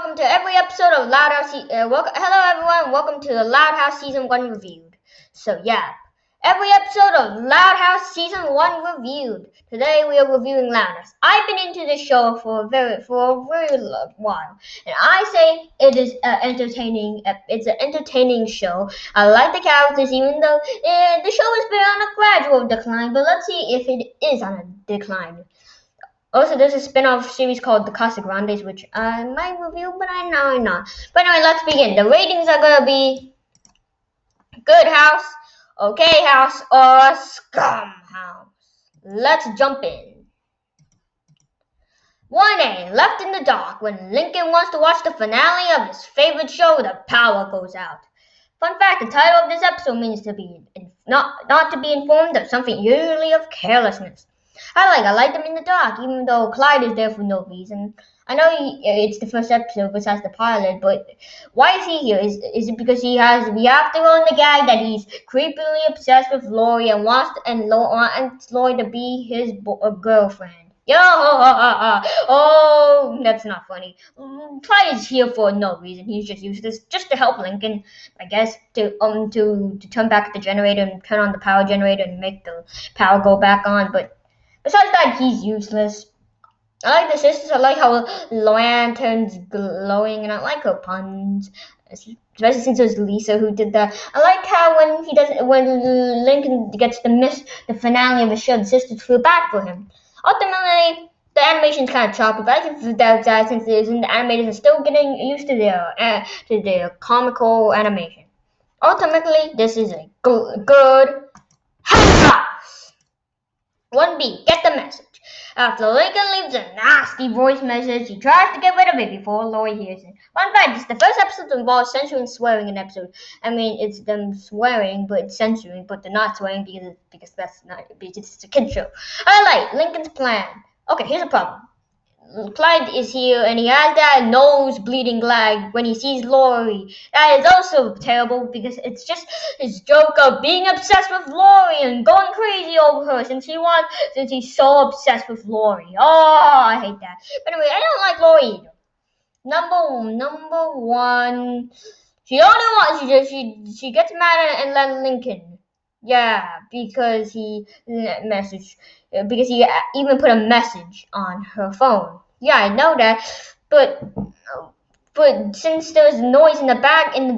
welcome to every episode of Loud House. Hello, everyone. Welcome to the Loud House Season 1 Reviewed. So, yeah, every episode of Loud House Season 1 Reviewed. Today, we are reviewing Loud House. I've been into this show for a very while, and I say it is entertaining. It's an entertaining show. I like the characters, even though the show has been on a gradual decline, but let's see if it is on a decline. Also, there's a spin-off series called The Casa Grandes, which I might review, but I know I'm not. But anyway, let's begin. The ratings are going to be Good House, Okay House, or Scum House. Let's jump in. 1A, left in the dark. When Lincoln wants to watch the finale of his favorite show, the power goes out. Fun fact, the title of this episode means to be not to be informed of something, usually of carelessness. I like them in the dark, even though Clyde is there for no reason. I know it's the first episode besides the pilot, but why is he here? Is it because we have to go on the gag that he's creepily obsessed with Lori and wants Lori to be his girlfriend? Yo, oh, that's not funny. Clyde is here for no reason. He's just useless, just to help Lincoln, I guess, to turn back the generator and turn on the power generator and make the power go back on, but besides that, he's useless. I like the sisters. I like how Luann turns glowing, and I like her puns, especially since it was Lisa who did that. I like how when Lincoln gets to miss the finale of the show, the sisters feel bad for him. Ultimately, the animation's kind of choppy, but I can feel that since the animators are still getting used to their comical animation. Ultimately, this is a good house. 1B, get the message. After Lincoln leaves a nasty voice message, he tries to get rid of it before Lori hears it. Fun fact, this is the first episode that involves censoring and swearing in an episode. I mean, it's them swearing, but it's censoring, but they're not swearing because it's a kid show. I like Lincoln's plan. Okay, here's a problem. Clyde is here, and he has that nose-bleeding gag when he sees Lori. That is also terrible because it's just his joke of being obsessed with Lori and going crazy over her since he's so obsessed with Lori. Oh, I hate that. But anyway, I don't like Lori either. Number one, she gets mad at Lincoln. Yeah, because he even put a message on her phone. Yeah, I know that, but since there was noise in the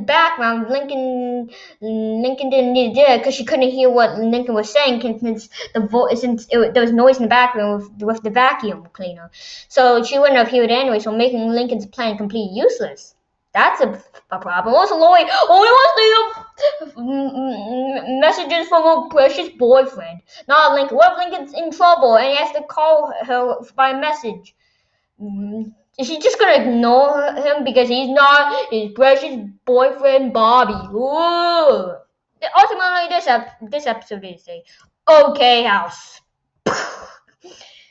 background, Lincoln didn't need to do it because she couldn't hear what Lincoln was saying since there was noise in the background with the vacuum cleaner, so she wouldn't have heard it anyway. So making Lincoln's plan completely useless. That's a problem. Also, Lori only wants to hear messages from her precious boyfriend, not Lincoln. What if Lincoln's in trouble and he has to call her by message? Is she just gonna ignore him because he's not his precious boyfriend, Bobby? Ooh. Ultimately, this episode is a okay house.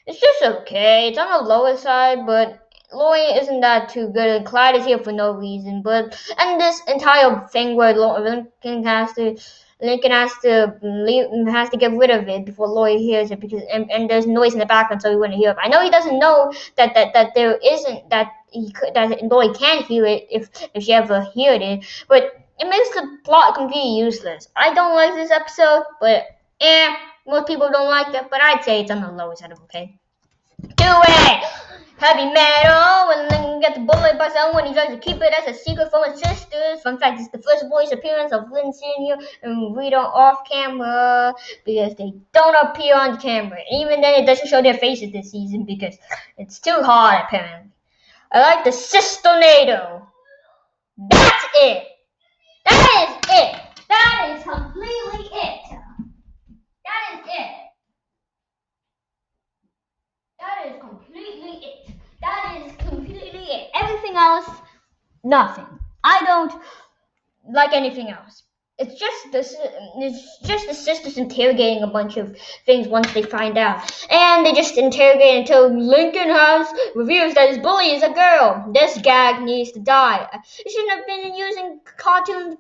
It's just okay. It's on the lower side, but Lori isn't that too good, and Clyde is here for no reason. And this entire thing where Lincoln has to get rid of it before Lori hears it because and there's noise in the background, so he wouldn't hear it. I know he doesn't know that Lori can't hear it if she ever heard it, but it makes the plot completely useless. I don't like this episode, but most people don't like it, but I'd say it's on the lower side of okay. 2A, heavy metal. When Lincoln gets bullied by someone, he tries to keep it as a secret from his sisters. Fun fact, it's the first voice appearance of Lynn Sr. and Rita off camera because they don't appear on camera. Even then, it doesn't show their faces this season because it's too hard, apparently. I like the Sistornado. That's it. That is it. That is completely it. That is it. That is completely it. That is completely it. Everything else, nothing. I don't like anything else. It's just the sisters interrogating a bunch of things once they find out. And they just interrogate until Lincoln reveals that his bully is a girl. This gag needs to die. It shouldn't have been using cartoons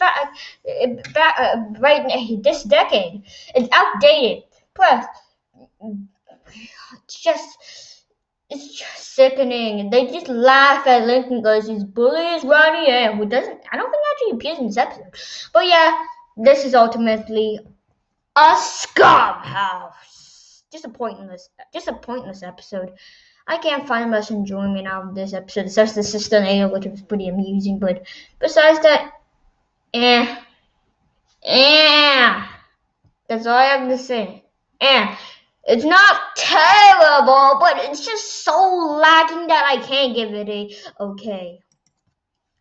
right this decade. It's outdated. Plus, it's just It's just sickening. They just laugh at Lincoln because his bully is Ronnie M, who doesn't. I don't think actually appears in this episode. But yeah, this is ultimately a scum house. Just a pointless episode. I can't find much enjoyment out of this episode, except the Sister Nada, which was pretty amusing. But besides that, eh, eh. That's all I have to say. And it's not terrible, but it's just so lacking that I can't give it a okay.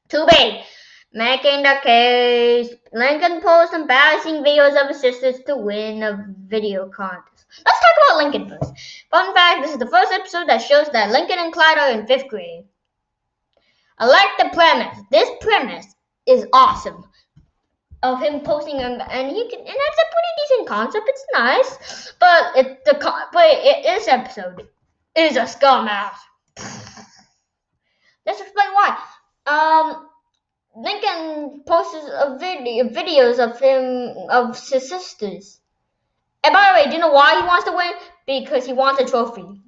Too bad. Making the case. Lincoln posts embarrassing videos of his sisters to win a video contest. Let's talk about Lincoln first. Fun fact, this is the first episode that shows that Lincoln and Clyde are in 5th grade. I like the premise. This premise is awesome. Of him posting and that's a pretty decent concept. It's nice, but this episode is a scum house. Let's explain why. Lincoln posts videos of his sisters. And by the way, do you know why he wants to win? Because he wants a trophy.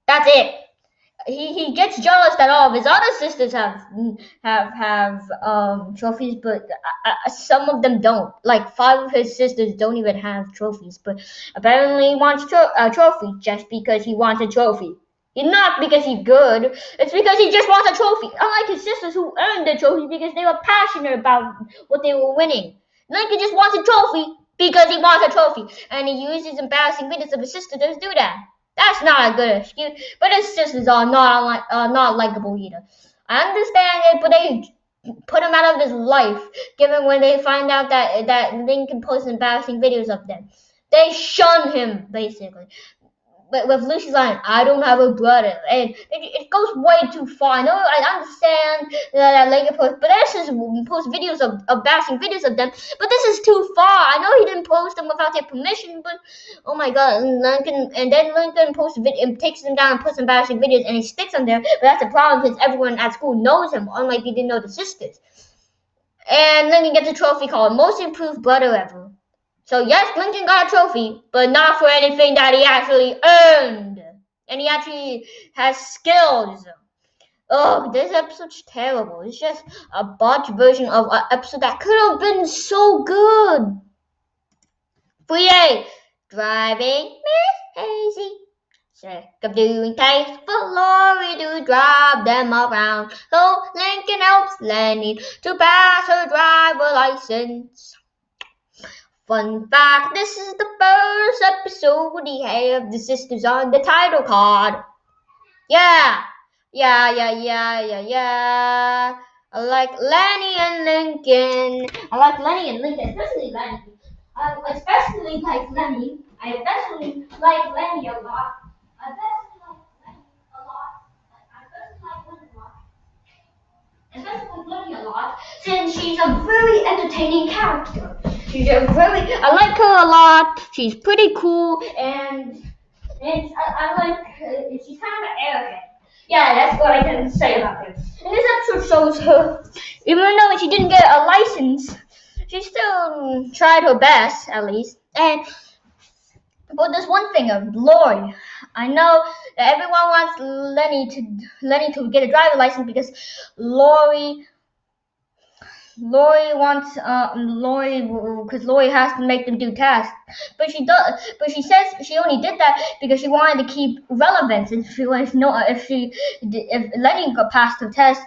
That's it. He gets jealous that all of his other sisters have trophies, but some of them don't. Like 5 of his sisters don't even have trophies, but apparently he wants a trophy just because he wants a trophy. Not because he's good. It's because he just wants a trophy. Unlike his sisters who earned the trophy because they were passionate about what they were winning. Lincoln just wants a trophy because he wants a trophy, and he uses embarrassing videos of his sister to do that. That's not a good excuse, but his sisters are not likable either. I understand it, but they put him out of his life, given when they find out that Lincoln posts embarrassing videos of them. They shun him, basically. But with Lucy's line, I don't have a brother, and it goes way too far. I understand that Lincoln posts, but this is post videos of embarrassing videos of them. But this is too far. I know he didn't post them without their permission, but oh my god, Lincoln posts and takes them down and puts embarrassing videos, and he sticks them there. But that's a problem because everyone at school knows him, unlike he didn't know the sisters. And Lincoln gets a trophy called Most Improved Brother Ever. So yes, Lincoln got a trophy, but not for anything that he actually earned. And he actually has skills. Oh, this episode's terrible. It's just a botched version of an episode that could have been so good. 3A, driving Miss Hazy. Sick of doing tasks for Lori to drive them around. So Lincoln helps Lenny to pass her driver license. Fun fact, this is the first episode he have the sisters on the title card. Yeah. I like Lenny and Lincoln. Especially Lenny. I especially like Lenny a lot. Especially Lenny a lot, since she's a very entertaining character. I like her a lot. She's pretty cool, and I like she's kind of arrogant. Yeah, that's what I can say about her. And this episode shows her, even though she didn't get a license, she still tried her best, at least. But there's one thing of Lori. I know that everyone wants Lenny to get a driver's license because Lori has to make them do tasks, but she says she only did that because she wanted to keep relevance. If Lenny got past the test,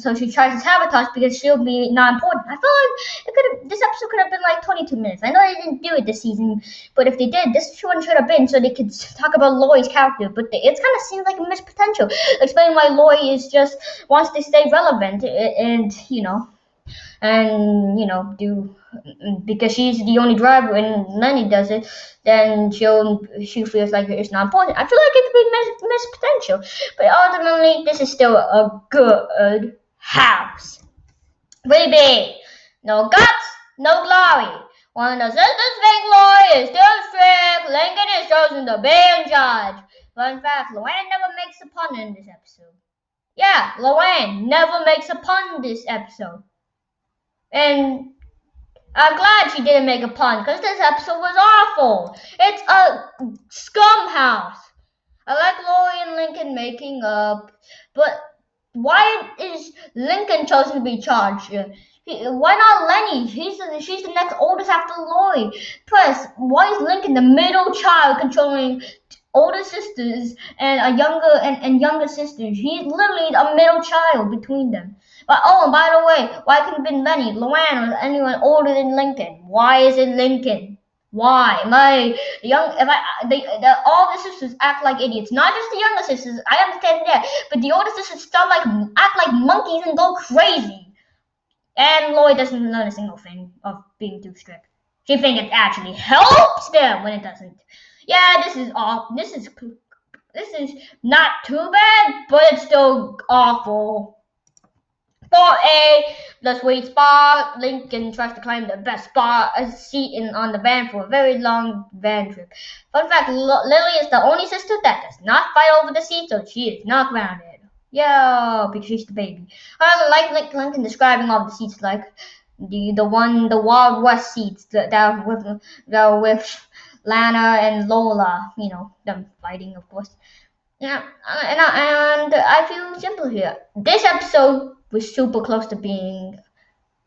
so she tries to sabotage because she'll be not important. I feel like this episode could have been like 22 minutes. I know they didn't do it this season, but if they did, this one should have been so they could talk about Lori's character. But it kind of seems like a missed potential. Explain why Lori is just wants to stay relevant and do because she's the only driver and Lenny does it, then she feels like it's not important. I feel like it could be missed potential, but ultimately this is still a good house. Baby, no guts, no glory. When the sisters think Lori is too strict, Lincoln is chosen to be in charge. Fun fact, Luann never makes a pun in this episode. Yeah, Luann never makes a pun this episode. And I'm glad she didn't make a pun because this episode was awful. It's a scum house. I like Lori and Lincoln making up, but why is Lincoln chosen to be charged? Why not Lenny? She's the next oldest after Lori. Plus, why is Lincoln the middle child controlling older sisters and a younger younger sisters? He's literally a middle child between them. But oh, and by the way, why couldn't it have been Lenny, Luann, or anyone older than Lincoln? Why is it Lincoln? Why? My young, if I, all the sisters act like idiots. Not just the younger sisters. I understand that, but the older sisters still act like monkeys and go crazy. And Lloyd doesn't learn a single thing of being too strict. She thinks it actually helps them when it doesn't. Yeah, this is awful. This is not too bad, but it's still awful. 4A, the sweet spot. Lincoln tries to climb the best spot, a seat on the van for a very long van trip. Fun fact, Lily is the only sister that does not fight over the seat, so she is not grounded. Yeah, because she's the baby. I like Lincoln describing all the seats, like the Wild West seats that with Lana and Lola, them fighting, of course. Yeah, and I feel simple here. This episode was super close to being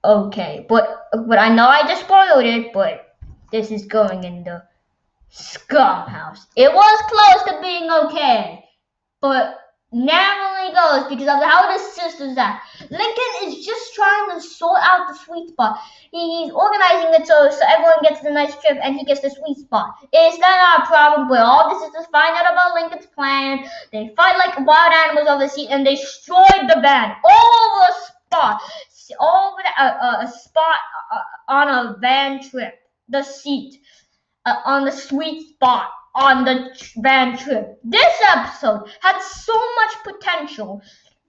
okay, but I know I just spoiled it. But this is going in the scum house. It was close to being okay, but narrowly goes because of how the sisters act. Lincoln is just trying to sort out the sweet spot. He's organizing it so everyone gets the nice trip and he gets the sweet spot. Is that not a problem? But all the sisters find out about Lincoln's plan. They fight like wild animals over the seat and they destroyed the van all over a spot, over a spot on a van trip. The seat on the sweet spot on the van trip. This episode had so much potential,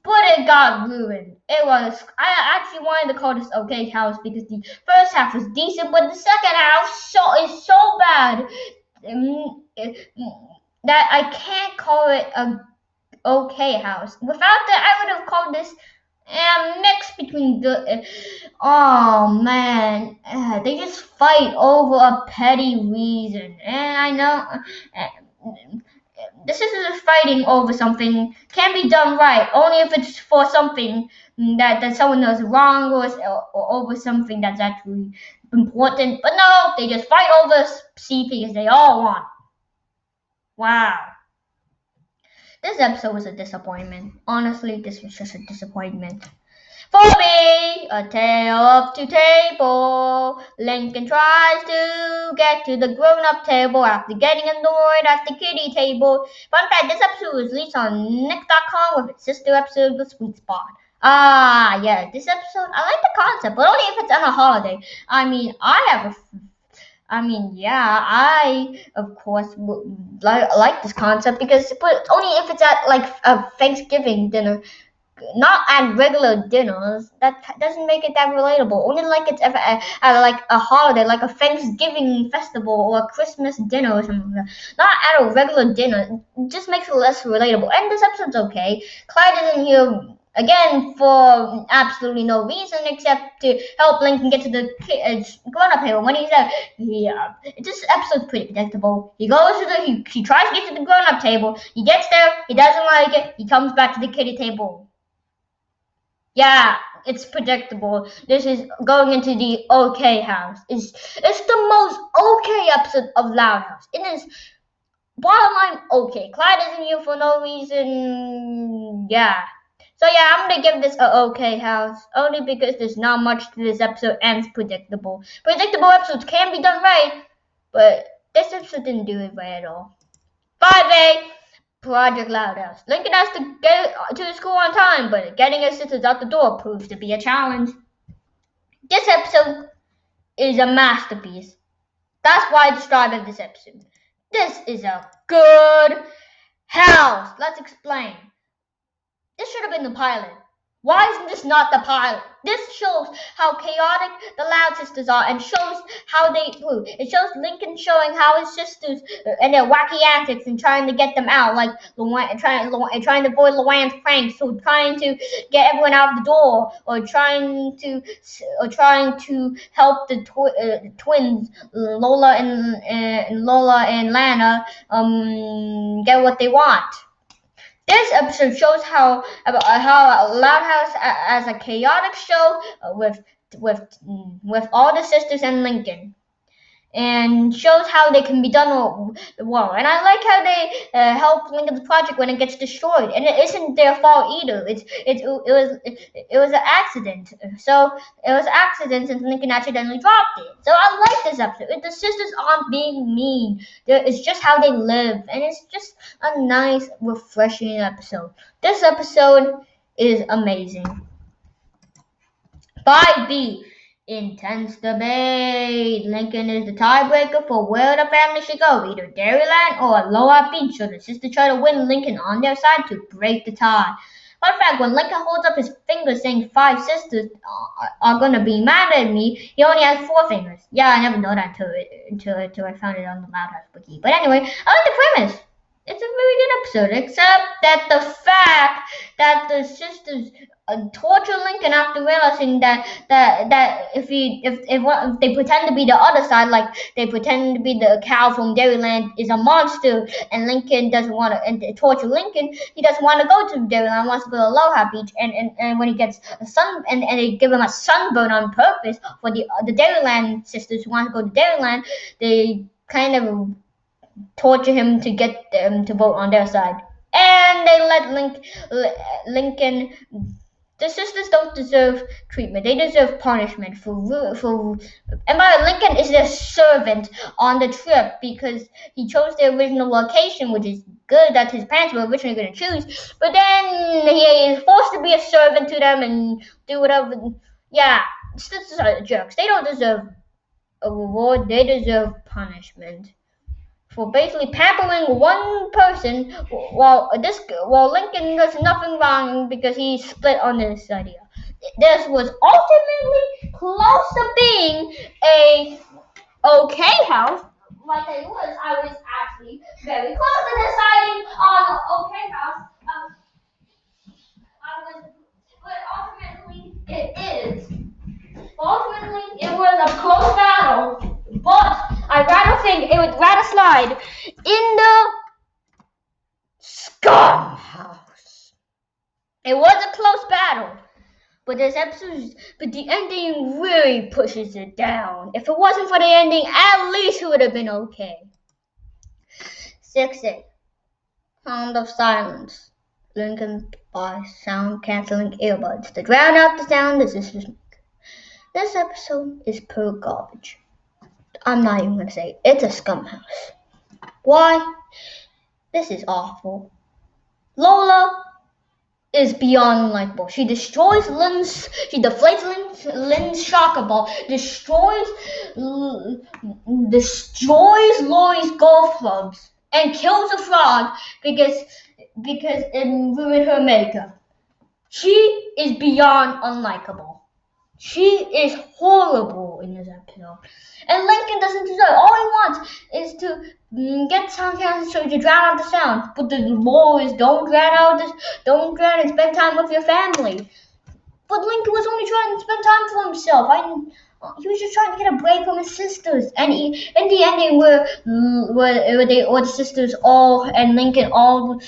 but it got ruined. I actually wanted to call this okay house because the first half was decent, but the second half is so bad that I can't call it a okay house. Without that, I would have called this a mix between good. Oh man, they just fight over a petty reason, and I know the sisters are fighting over something can be done right only if it's for something that someone does wrong or over something that's actually important. But no, they just fight over C because they all want. Wow. This episode was a disappointment. Honestly, this was just a disappointment. For me, A Tale of Two Tables. Lincoln tries to get to the grown-up table after getting annoyed at the kiddie table. Fun fact, this episode was released on Nick.com with its sister episode, The Sweet Spot. Ah, yeah, this episode, I like the concept, but only if it's on a holiday. I of course like this concept but only if it's at like a Thanksgiving dinner, not at regular dinners. That doesn't make it that relatable. Only like it's ever at like a holiday, like a Thanksgiving festival or a Christmas dinner or something like that. Not at a regular dinner. It just makes it less relatable. And this episode's okay. Clyde isn't here again for absolutely no reason except to help Lincoln get to the grown-up table. When he's there, this episode's pretty predictable. He goes to he tries to get to the grown-up table. He gets there. He doesn't like it. He comes back to the kiddie table. Yeah, it's predictable. This is going into the okay house. It's the most okay episode of Loud House. It is bottom line okay. Clyde isn't here for no reason. Yeah. So yeah, I'm gonna give this a okay house only because there's not much to this episode and it's predictable. Predictable episodes can be done right, but this episode didn't do it right at all. 5A. Project Loud House. Lincoln has to get to school on time, but getting his sisters out the door proves to be a challenge. This episode is a masterpiece. That's why I describe this episode. This is a good house. Let's explain. This should have been the pilot. Why isn't this not the pilot? this shows how chaotic the Loud sisters are, and shows how it shows Lincoln showing how his sisters and their wacky antics and trying to get them out, like trying to avoid Luann's pranks, or trying to get everyone out of the door, or trying to help the twins Lola and Lana get what they want. This episode shows how Loud House as a chaotic show with all the sisters and Lincoln, and shows how they can be done well. And I like how they help Lincoln's project when it gets destroyed, and it isn't their fault either. It was an accident. So it was an accident since Lincoln accidentally dropped it. So I like this episode. The sisters aren't being mean. It's just how they live, and it's just a nice, refreshing episode. This episode is amazing. 5B. Intense debate. Lincoln is the tiebreaker for where the family should go, either Dairyland or Aloha Beach. So the sisters try to win Lincoln on their side to break the tie. Fun fact, when Lincoln holds up his finger saying 5 sisters are gonna be mad at me, he only has 4 fingers. Yeah, I never know that until I found it on the Loud House wiki. But anyway, I like the premise. It's a very good episode, except that the fact that the sisters torture Lincoln after realizing that if they pretend to be the other side, like they pretend to be the cow from Dairyland is a monster, and Lincoln doesn't want to, and they torture Lincoln, he doesn't want to go to Dairyland, wants to go to Aloha Beach, and when he gets a sun, and they give him a sunburn on purpose for the Dairyland sisters who want to go to Dairyland, they kind of torture him to get them to vote on their side, and they let Lincoln. The sisters don't deserve treatment. They deserve punishment and by Lincoln is their servant on the trip because he chose the original location, which is good that his parents were originally going to choose. But then he is forced to be a servant to them and do whatever. Yeah, sisters are jerks. They don't deserve a reward. They deserve punishment for basically pampering one person, while Lincoln does nothing wrong because he split on this idea. This was ultimately close to being a okay house. Like it was, I was actually very close to deciding on okay house. But ultimately it is. Ultimately, it was a close battle, but I rather think it would rather slide in the Scum House. It was a close battle, but the ending really pushes it down. If it wasn't for the ending, at least it would have been okay. 6A. Sound of Silence. Lincoln buys sound-canceling earbuds to drown out the sound the sisters make. This episode is pure garbage. I'm not even going to say it. It's a scum house. Why? This is awful. Lola is beyond unlikable. She deflates Lynn's shocker ball, destroys Lori's golf clubs, and kills a frog because it ruined her makeup. She is beyond unlikable. She is horrible in this episode. And Lincoln doesn't deserve it. All he wants is to get sound cancer to drown out the sound. But the law is don't drown and spend time with your family. But Lincoln was only trying to spend time for himself. He was just trying to get a break from his sisters. And in the ending, where the sisters all and Lincoln all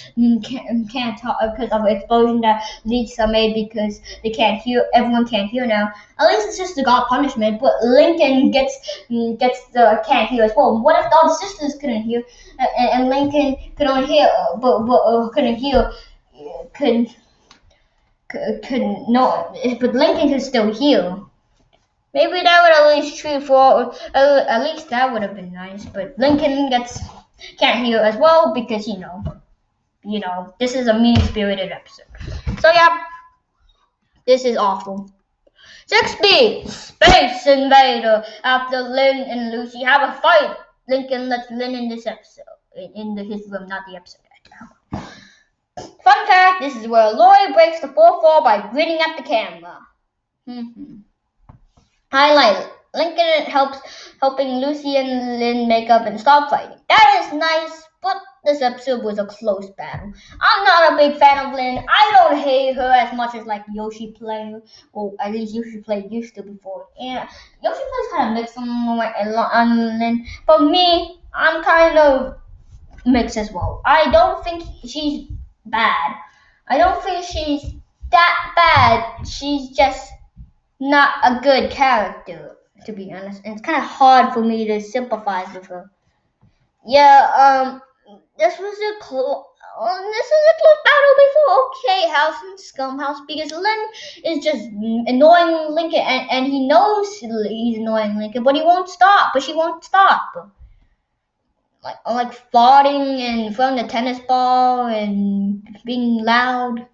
can't talk because of an explosion that Lisa made because they can't hear. Everyone can't hear now. At least the sister got punishment, but Lincoln gets the can't hear as well. What if all the sisters couldn't hear, and Lincoln could only hear, but couldn't hear, but Lincoln could still hear. Maybe that would at least treat for at least that would have been nice. But Lincoln can't hear as well because you know this is a mean-spirited episode. So yeah, this is awful. 6B, Space Invader. After Lynn and Lucy have a fight, Lincoln lets Lynn in this episode in his room, not the episode. Fun fact: this is where Lori breaks the fourth wall by grinning at the camera. Mm-hmm. Highlight. Lincoln helping Lucy and Lynn make up and stop fighting. That is nice, but this episode was a close battle. I'm not a big fan of Lynn. I don't hate her as much as like Yoshi Play, or at least Yoshi Play used to before. Yeah, Yoshi Play's kind of mixed on Lynn. But me, I'm kind of mixed as well. I don't think she's bad. I don't think she's that bad. She's just not a good character, to be honest. And it's kind of hard for me to sympathize with her. Yeah, this was a close. This is a close battle before OK House and Scum House because Lynn is just annoying Lincoln, and he knows he's annoying Lincoln, but he won't stop. But she won't stop. Like farting and throwing the tennis ball and being loud.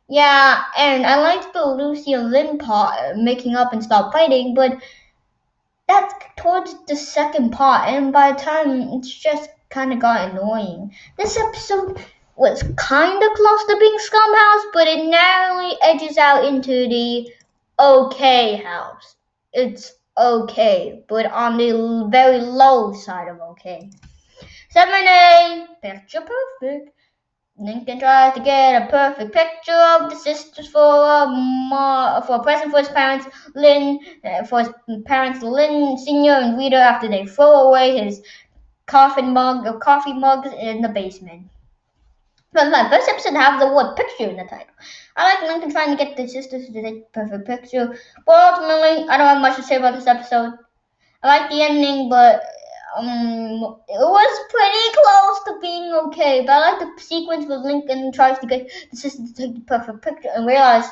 Yeah, and I liked the Lucy and Lynn part, making up and stop fighting, but that's towards the second part, and by the time it's just kind of got annoying. This episode was kind of close to being Scum House, but it narrowly edges out into the OK House. It's okay, but on the very low side of okay. 7A, picture perfect. Lincoln tries to get a perfect picture of the sisters for a present for his parents, Lynn Senior and Rita after they throw away his coffee mugs in the basement. But my first episode have the word picture in the title. I like Lincoln trying to get the sisters to take a perfect picture, but ultimately I don't have much to say about this episode. I like the ending, but it was pretty close to being okay, but I like the sequence where Lincoln tries to get the sister to take the perfect picture and realize,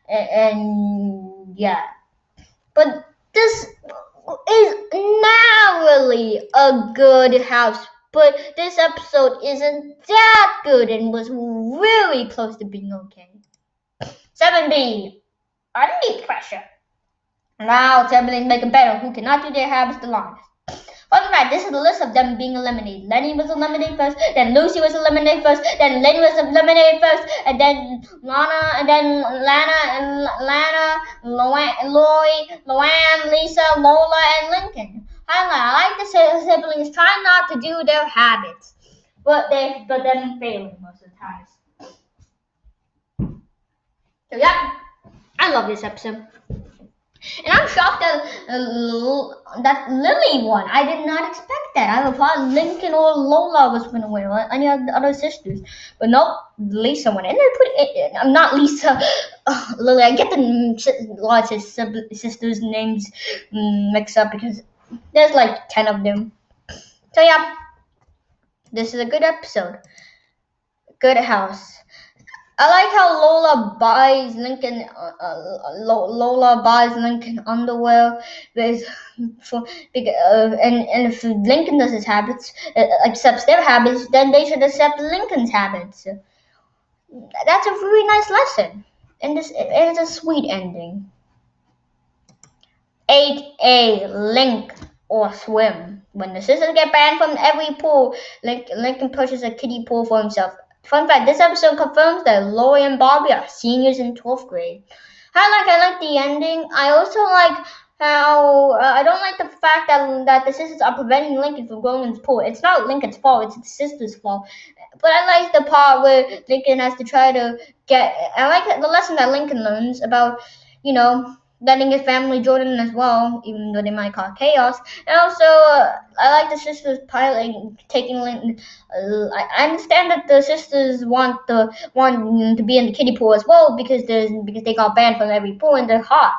and yeah. But this is narrowly a good house, but this episode isn't that good and was really close to being okay. 7B, Under Pressure. Now siblings make a battle who cannot do their habits the longest. Fun fact, this is the list of them being eliminated. Lenny was eliminated first, then Lucy was eliminated first, then Lynn was eliminated first, and then Lana, Lori, Luann, Lisa, Lola, and Lincoln. I like the siblings trying not to do their habits, but them failing most of the times. So yeah, I love this episode. And I'm shocked that Lily won. I did not expect that. I thought Lincoln or Lola was going to win, or any other sisters. But nope, Lisa won. And I'm not Lisa, Lily. I get the lots of sisters' names mixed up because there's like 10 of them. So yeah, this is a good episode. Good house. I like how Lola buys Lincoln. Lola buys Lincoln underwear. And if Lincoln does his habits, accepts their habits, then they should accept Lincoln's habits. That's a really nice lesson, and it's a sweet ending. 8A, Link or Swim. When the sisters get banned from every pool, Lincoln pushes a kiddie pool for himself. Fun fact, this episode confirms that Lori and Bobby are seniors in 12th grade. I like the ending. I also like how I don't like the fact that the sisters are preventing Lincoln from going in the pool. It's not Lincoln's fault, it's the sisters' fault. But I like the part where Lincoln has to try to I like the lesson that Lincoln learns about, letting his family join in as well, even though they might cause chaos. And also, I like the sisters taking Lincoln. I understand that the sisters want to be in the kiddie pool as well because they got banned from every pool and they're hot,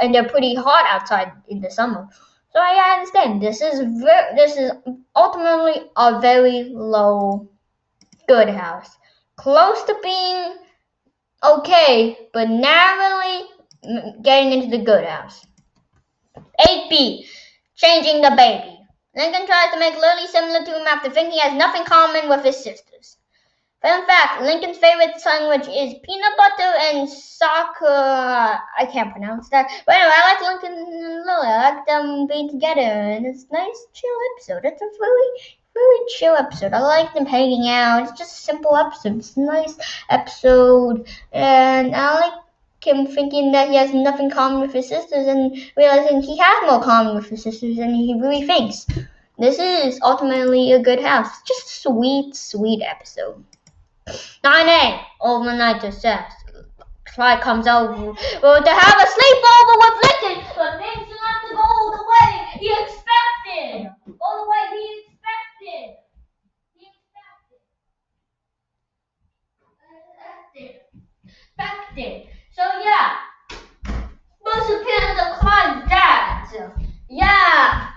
and they're pretty hot outside in the summer. So I understand. This is ultimately a very low good house, close to being okay, but narrowly getting into the good house. 8B, changing the baby. Lincoln tries to make Lily similar to him after thinking he has nothing common with his sisters. Fun fact, Lincoln's favorite sandwich is peanut butter and I can't pronounce that. But anyway, I like Lincoln and Lily. I like them being together, and it's a nice, chill episode. It's a really chill episode. I like them hanging out. It's just a simple episode. It's a nice episode, and I like Kim thinking that he has nothing common with his sisters and realizing he has more common with his sisters than he really thinks. This is ultimately a good house. Just a sweet, sweet episode. 9A, overnight success. Clyde comes over to have a sleepover with Lincoln, but things do not go the way he expected. All the way he expected. Expected. So yeah, most appearance of Clyde's dad. Yeah.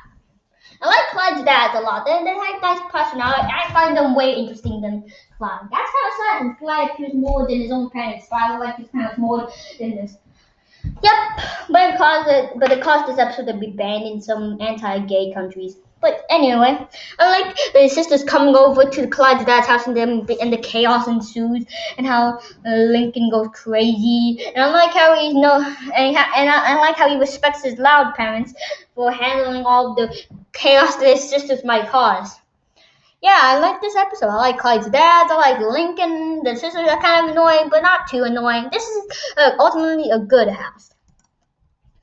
I like Clyde's dads a lot. They have nice personality. I find them way interesting than Clyde. That's how it's sad. And Clyde appears more than his own parents. But I like his parents more than this. Yep, but it caused this episode to be banned in some anti-gay countries. But anyway, I like the sisters coming over to Clyde's dad's house and the chaos ensues and how Lincoln goes crazy. And I like how I like how he respects his loud parents for handling all the chaos that his sisters might cause. Yeah, I like this episode. I like Clyde's dads. I like Lincoln. The sisters are kind of annoying, but not too annoying. This is ultimately a good house.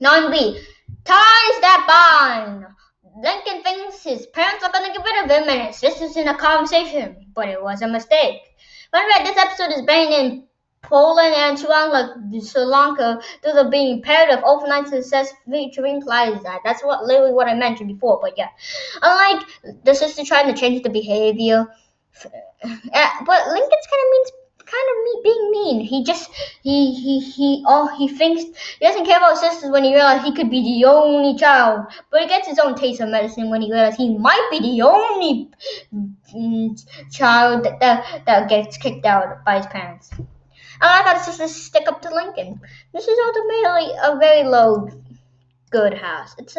9B, ties that bond. Lincoln thinks his parents are going to get rid of him and his sister's in a conversation, but it was a mistake. Fun fact, this episode is banned in Poland and Sri Lanka due to being paired of overnight success featuring Clyde's dad. That's literally what I mentioned before, but yeah. Unlike the sister trying to change the behavior, but Lincoln's being mean. He thinks he doesn't care about his sisters when he realizes he could be the only child. But he gets his own taste of medicine when he realizes he might be the only child that gets kicked out by his parents. I like how the sisters stick up to Lincoln. This is ultimately a very low good house. It's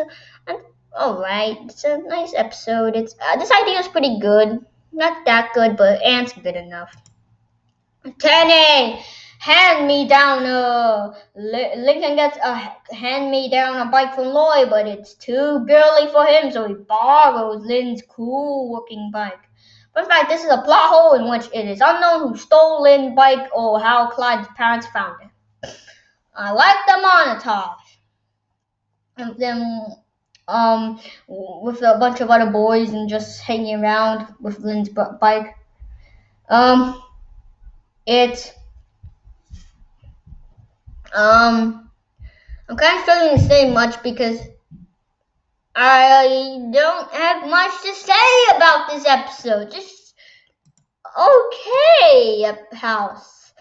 alright. It's a nice episode. This idea is pretty good. Not that good, but it's good enough. 10A, hand me down. Lincoln gets a hand me down a bike from Lloyd, but it's too girly for him, so he borrows Lynn's cool looking bike. But in fact, this is a plot hole in which it is unknown who stole Lynn's bike or how Clyde's parents found it. I like the montage of them with a bunch of other boys and just hanging around with Lynn's bike. I'm kind of struggling to say much because I don't have much to say about this episode. Just okay, house.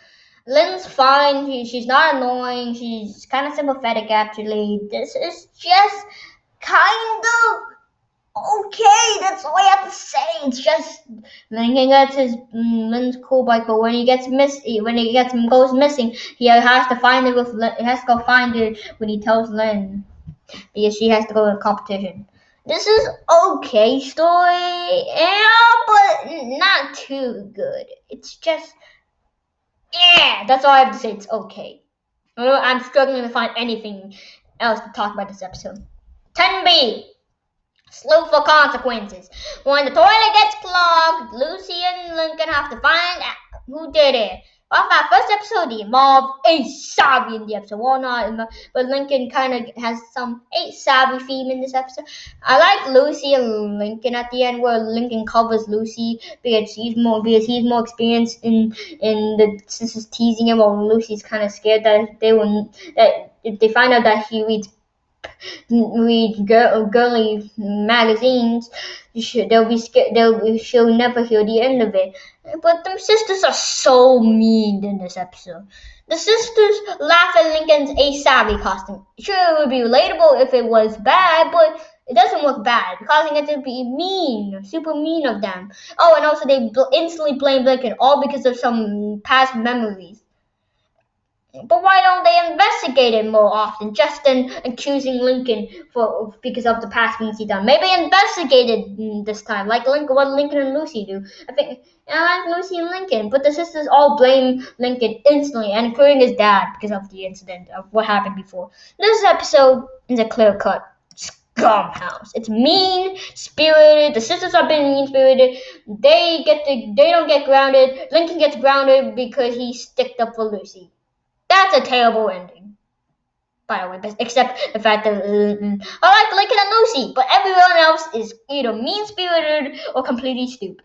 Lynn's fine. She's not annoying. She's kind of sympathetic, actually. This is just kind of okay. That's all I have to say. It's just Lincoln gets Lynn's cool bike, but when he goes missing, he has to find it He has to go find it when he tells Lynn, because she has to go to a competition. This is okay story, but not too good. It's just that's all I have to say. It's okay. I'm struggling to find anything else to talk about this episode. 10B. Slow for consequences. When the toilet gets clogged, Lucy and Lincoln have to find out who did it. Well, that first episode involved Ace Savvy in the episode. Well, not, but Lincoln kind of has some Ace Savvy theme in this episode. I like Lucy and Lincoln at the end, where Lincoln covers Lucy because he's more experienced in the sisters teasing him, while Lucy's kind of scared that if they find out that he read girly magazines, they'll be scared. She'll never hear the end of it. But the sisters are so mean in this episode. The sisters laugh at Lincoln's Ace Savvy costume. Sure, it would be relatable if it was bad, but it doesn't look bad, causing it to be mean, super mean of them. Oh, and also they instantly blame Lincoln, all because of some past memories. But why don't they investigate it more often, just than accusing Lincoln because of the past things he done? Maybe investigate it this time, like what Lincoln and Lucy do. I like Lucy and Lincoln, but the sisters all blame Lincoln instantly, and including his dad, because of the incident of what happened before. This episode is a clear-cut scum house. It's mean-spirited. The sisters are being mean-spirited. They don't get grounded. Lincoln gets grounded because he sticked up for Lucy. That's that's a terrible ending, by the way. Except the fact that I like Lincoln and Lucy, but everyone else is either mean-spirited or completely stupid.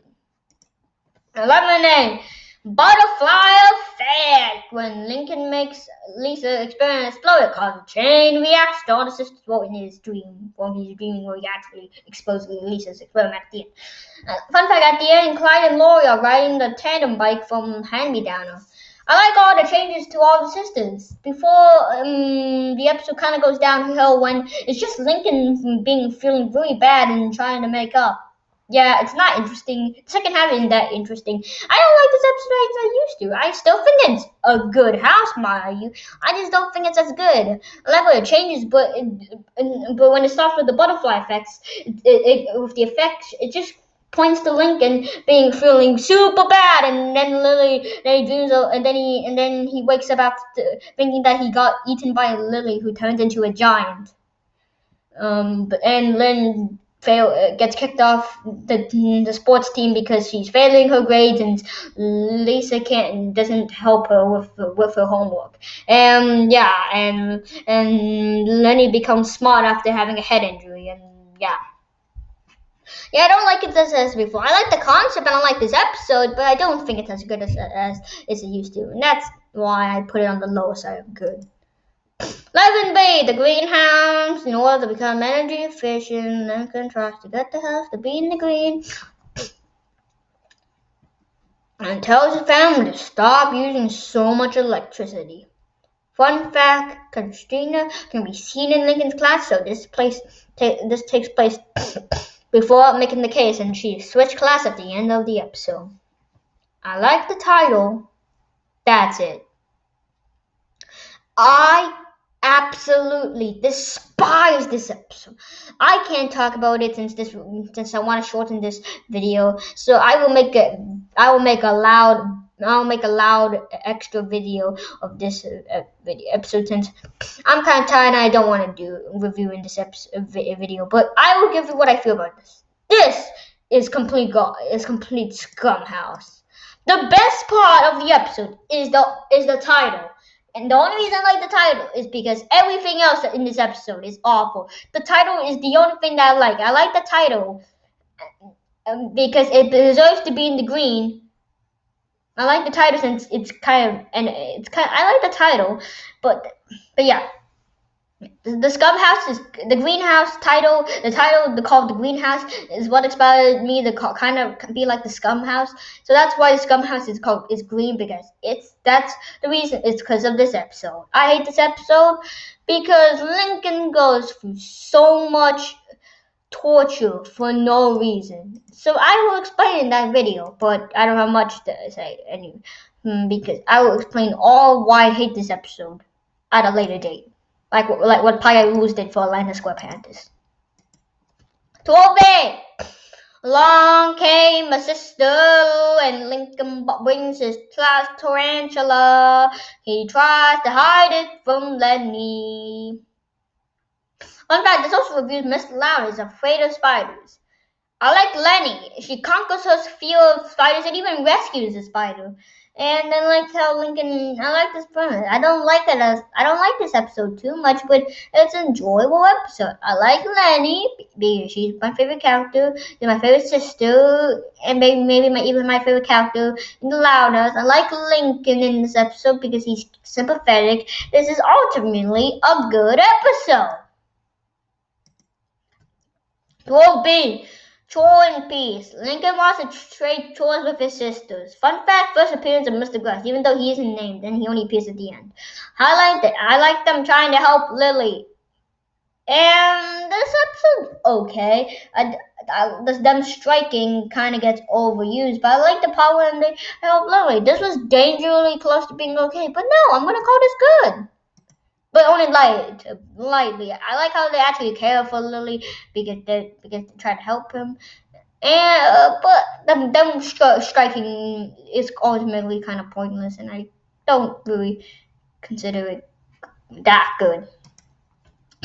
11A. Butterfly effect. When Lincoln makes Lisa experiment explode, it causes a chain reaction to all the sisters. Well, in his dream, where he actually exposes Lisa's experiment at the end. Fun fact: at the end, Clyde and Lori are riding the tandem bike from Hand Me Downer. I like all the changes to all the sisters. Before the episode kind of goes downhill when it's just Lincoln feeling really bad and trying to make up. Yeah, it's not interesting. The second half isn't that interesting. I don't like this episode as I used to. I still think it's a good house, mind you. I just don't think it's as good. I like what it changes, but when it starts with the butterfly effects, with the effects, it just points to Lincoln feeling super bad, and then Lily, then he dreams of, and then he wakes up after thinking that he got eaten by a Lily who turns into a giant. And Lynn gets kicked off the sports team because she's failing her grades, and Lisa doesn't help her with her homework. And Lenny becomes smart after having a head injury, and I don't like it as before. I like the concept, I don't like this episode, but I don't think it's as good as it used to, and that's why I put it on the lower side of good. 11B, the greenhouse. In order to become energy efficient, Lincoln tries to get the house to be in the green and tells the family to stop using so much electricity. Fun fact, Christina can be seen in Lincoln's class, so this takes place before making the case, and she switched class at the end of the episode. I like the title. That's it. I absolutely despise this episode. I can't talk about it since I want to shorten this video. So I will make a loud extra video of this episode, since I'm kind of tired and I don't want to do reviewing this video. But I will give you what I feel about this. This is complete scum house. The best part of the episode is the title. And the only reason I like the title is because everything else in this episode is awful. The title is the only thing that I like. I like the title because it deserves to be in the green. I like the title since I like the title, but yeah. The scum house is the greenhouse title. The title called the greenhouse is what inspired me to kind of be like the scum house. So that's why the scum house is green, because that's the reason. It's because of this episode. I hate this episode because Lincoln goes through so much torture for no reason. So I will explain in that video, but I don't have much to say anyway, because I will explain all why I hate this episode at a later date. Like what Paya Luz did for Atlanta Square Panthers. 12A. Along came a sister, and Lincoln brings his class tarantula. He tries to hide it from Lenny. Fun fact, this also reviews Miss Loud is afraid of spiders. I like Lenny. She conquers her fear of spiders and even rescues a spider. And I like how Lincoln. I like this premise. I don't like this episode too much, but it's an enjoyable episode. I like Lenny because she's my favorite character. She's my favorite sister, and maybe even my favorite character in the Loudness. I like Lincoln in this episode because he's sympathetic. This is ultimately a good episode. 12B. Chore and Peace. Lincoln wants to trade chores with his sisters. Fun fact, first appearance of Mr. Glass, even though he isn't named, and he only appears at the end. I like them trying to help Lily. And this episode, okay. Them striking kind of gets overused, but I like the part when they help Lily. This was dangerously close to being okay, but no, I'm going to call this good. But only lightly. I like how they actually care for Lily because they try to help him. But them striking is ultimately kind of pointless, and I don't really consider it that good.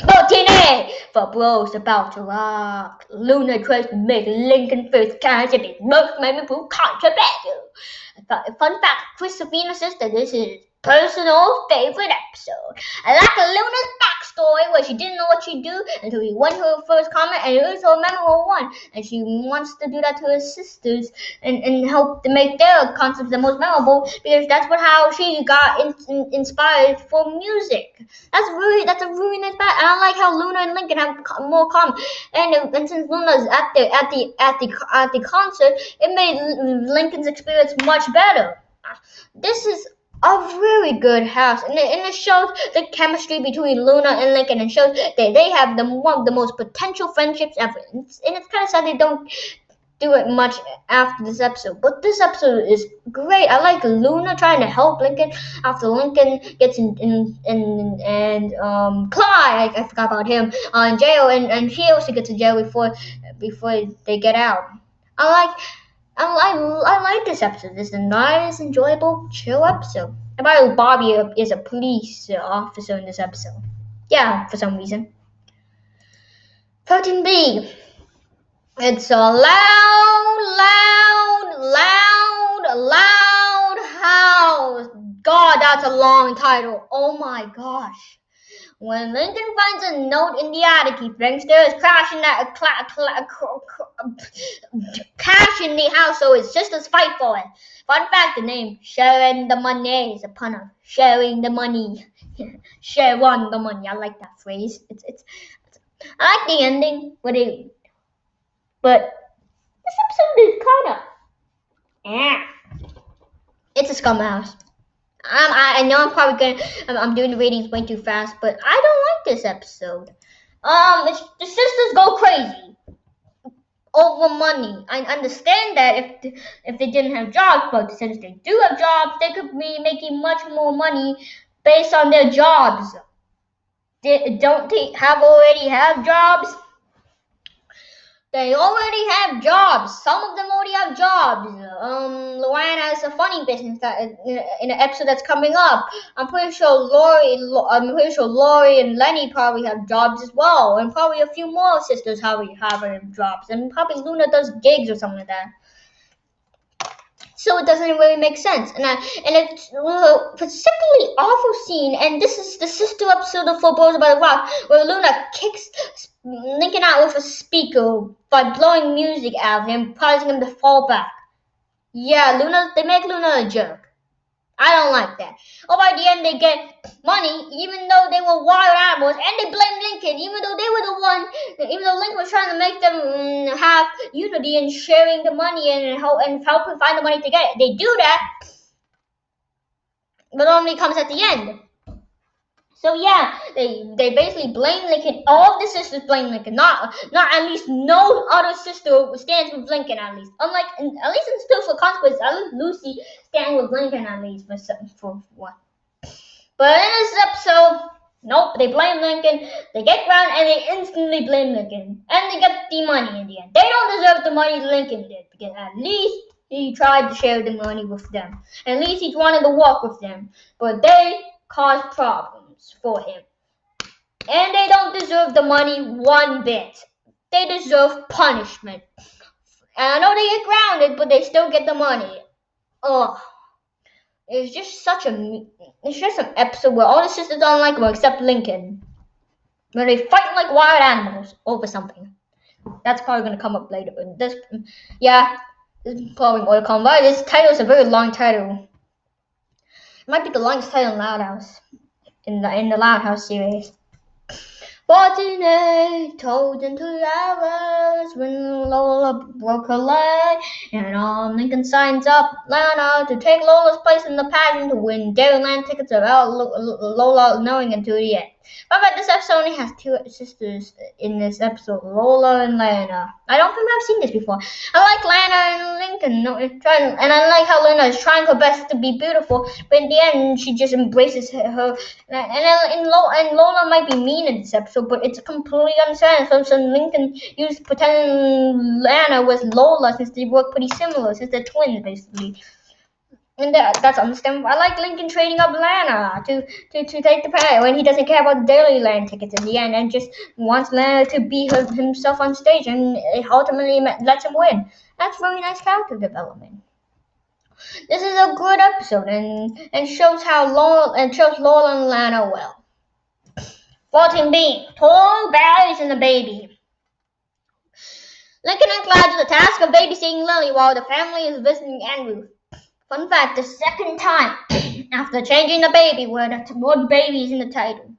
14A. For bros about to rock. Luna tries to make Lincoln first catch and it most memorable controversial. Fun fact, Christopher's sister, this is personal favorite episode. I like Luna's backstory where she didn't know what she'd do until she went to her first comment, and it was a memorable one. And she wants to do that to her sisters and help to make their concepts the most memorable, because that's how she got inspired for music. That's a really nice back. And I like how Luna and Lincoln have more common. And since Luna's at the concert, it made Lincoln's experience much better. This is a really good house, and it shows the chemistry between Luna and Lincoln, and shows that they have one of the most potential friendships ever. And it's kind of sad they don't do it much after this episode, but this episode is great. I like Luna trying to help Lincoln after Lincoln gets in Clyde, I forgot about him, in jail, and he also gets in jail before they get out. I like this episode. It's a nice, enjoyable, chill episode. And by the way, Bobby is a police officer in this episode. Yeah, for some reason. 13B. It's a loud house. God, that's a long title. Oh my gosh. When Lincoln finds a note in the attic, he thinks there is cash in the house, so his sisters fight for it. Fun fact: the name "sharing the money" is a pun of sharing the money. Share on the money. I like that phrase. I like the ending, but this episode is kind of it's a scum house. I know I'm doing the ratings way too fast, but I don't like this episode. The sisters go crazy over money. I understand that if they didn't have jobs, but since they do have jobs, they could be making much more money based on their jobs. Don't they already have jobs? They already have jobs. Some of them already have jobs. Luann has a funny business that in an episode that's coming up. I'm pretty sure Lori and Lenny probably have jobs as well, and probably a few more sisters have jobs, and probably Luna does gigs or something like that. So it doesn't really make sense, and it's a particularly awful scene. And this is the sister episode of Four Bros by the Rock, where Luna kicks Lincoln out with a speaker by blowing music out of him, causing him to fall back. Yeah, they make Luna a jerk. I don't like that. Oh, by the end they get money, even though they were wild animals, and they blame Lincoln, even though Lincoln was trying to make them have unity and sharing the money and helping find the money to get it. They do that, but only comes at the end. So yeah, they basically blame Lincoln. All of the sisters blame Lincoln. Not at least no other sister stands with Lincoln, at least. At least in Still for Consequences, at least Lucy stands with Lincoln, at least for what. But in this episode, nope, they blame Lincoln. They get grounded and they instantly blame Lincoln, and they get the money in the end. They don't deserve the money Lincoln did, because at least he tried to share the money with them. At least he wanted to walk with them, but they caused problems for him, and they don't deserve the money one bit. They deserve punishment. And I know they get grounded, but they still get the money. Ugh. It's just an episode where all the sisters don't like him except Lincoln, where they fight like wild animals over something. That's probably gonna come up later. But this is probably gonna come by. This title is a very long title. It might be the longest title in Loud House. In the Loud House series. 48 told into hours when Lola broke her leg, and Lincoln signs up Lana to take Lola's place in the pageant to win Dairyland tickets without Lola knowing until the end. But this episode only has two sisters in this episode, Lola and Lana. I don't think I've seen this before. I like Lana and Lincoln, and I like how Lana is trying her best to be beautiful, but in the end she just embraces her. And Lola might be mean in this episode, but it's completely understandable. So Lincoln used pretending Lana was Lola, since they work pretty similar, since they're twins basically. And that's understandable. I like Lincoln trading up Lana to take the pay when he doesn't care about the Dairyland tickets in the end, and just wants Lana to be himself on stage, and it ultimately lets him win. That's very nice character development. This is a good episode and shows Laurel and Lana well. 14B, Tall Berries and the Baby. Lincoln and Clyde do the task of babysitting Lily while the family is visiting Andrew. Fun fact, the second time after changing the baby word baby is in the title.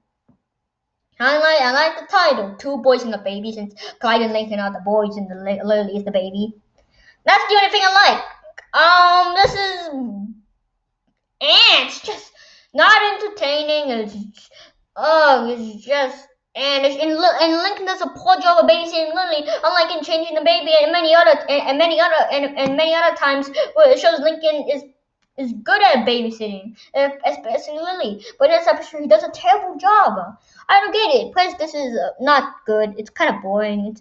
I like the title, Two Boys and the Baby, since Clyde and Lincoln are the boys and Lily is the baby. That's the only thing I like. This is, and it's just not entertaining. It's just, and Lincoln does a poor job of babysitting Lily, unlike in changing the baby and many other times where it shows Lincoln is good at babysitting, especially Lily. But in this episode, he does a terrible job. I don't get it. Plus, this is not good. It's kind of boring.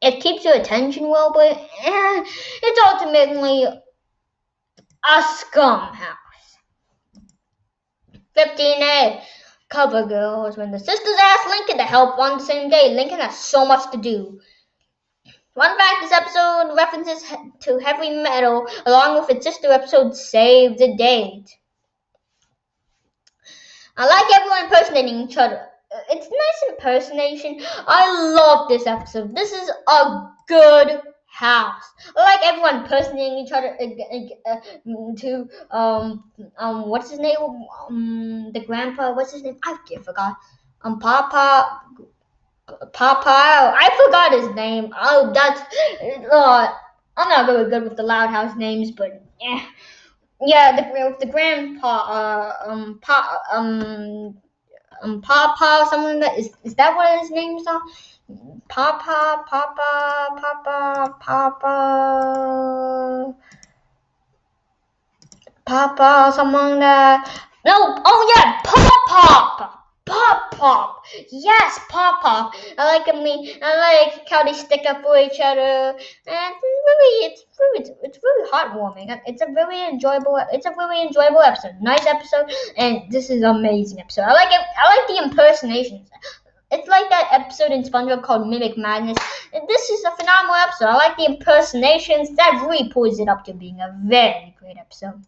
It keeps your attention well, but it's ultimately a scum house. 15A. Cover girls. When the sisters ask Lincoln to help on the same day, Lincoln has so much to do. Fun fact, this episode references to heavy metal along with its sister episode Save the Date. I like everyone impersonating each other. It's nice impersonation. I love this episode. This is a good house. I like everyone impersonating each other what's his name? The grandpa, what's his name? I forgot. Papa, I forgot his name. Oh, that's I'm not very good with the Loud House names, but yeah, the grandpa, Papa, something that is that what his name's are? Papa, someone that Pop. Yes, Pop. I like how they stick up for each other, and it's really heartwarming. It's a very enjoyable episode. Nice episode, and this is an amazing episode. I like it. I like the impersonations. It's like that episode in SpongeBob called Mimic Madness. And this is a phenomenal episode. I like the impersonations. That really pulls it up to being a very great episode.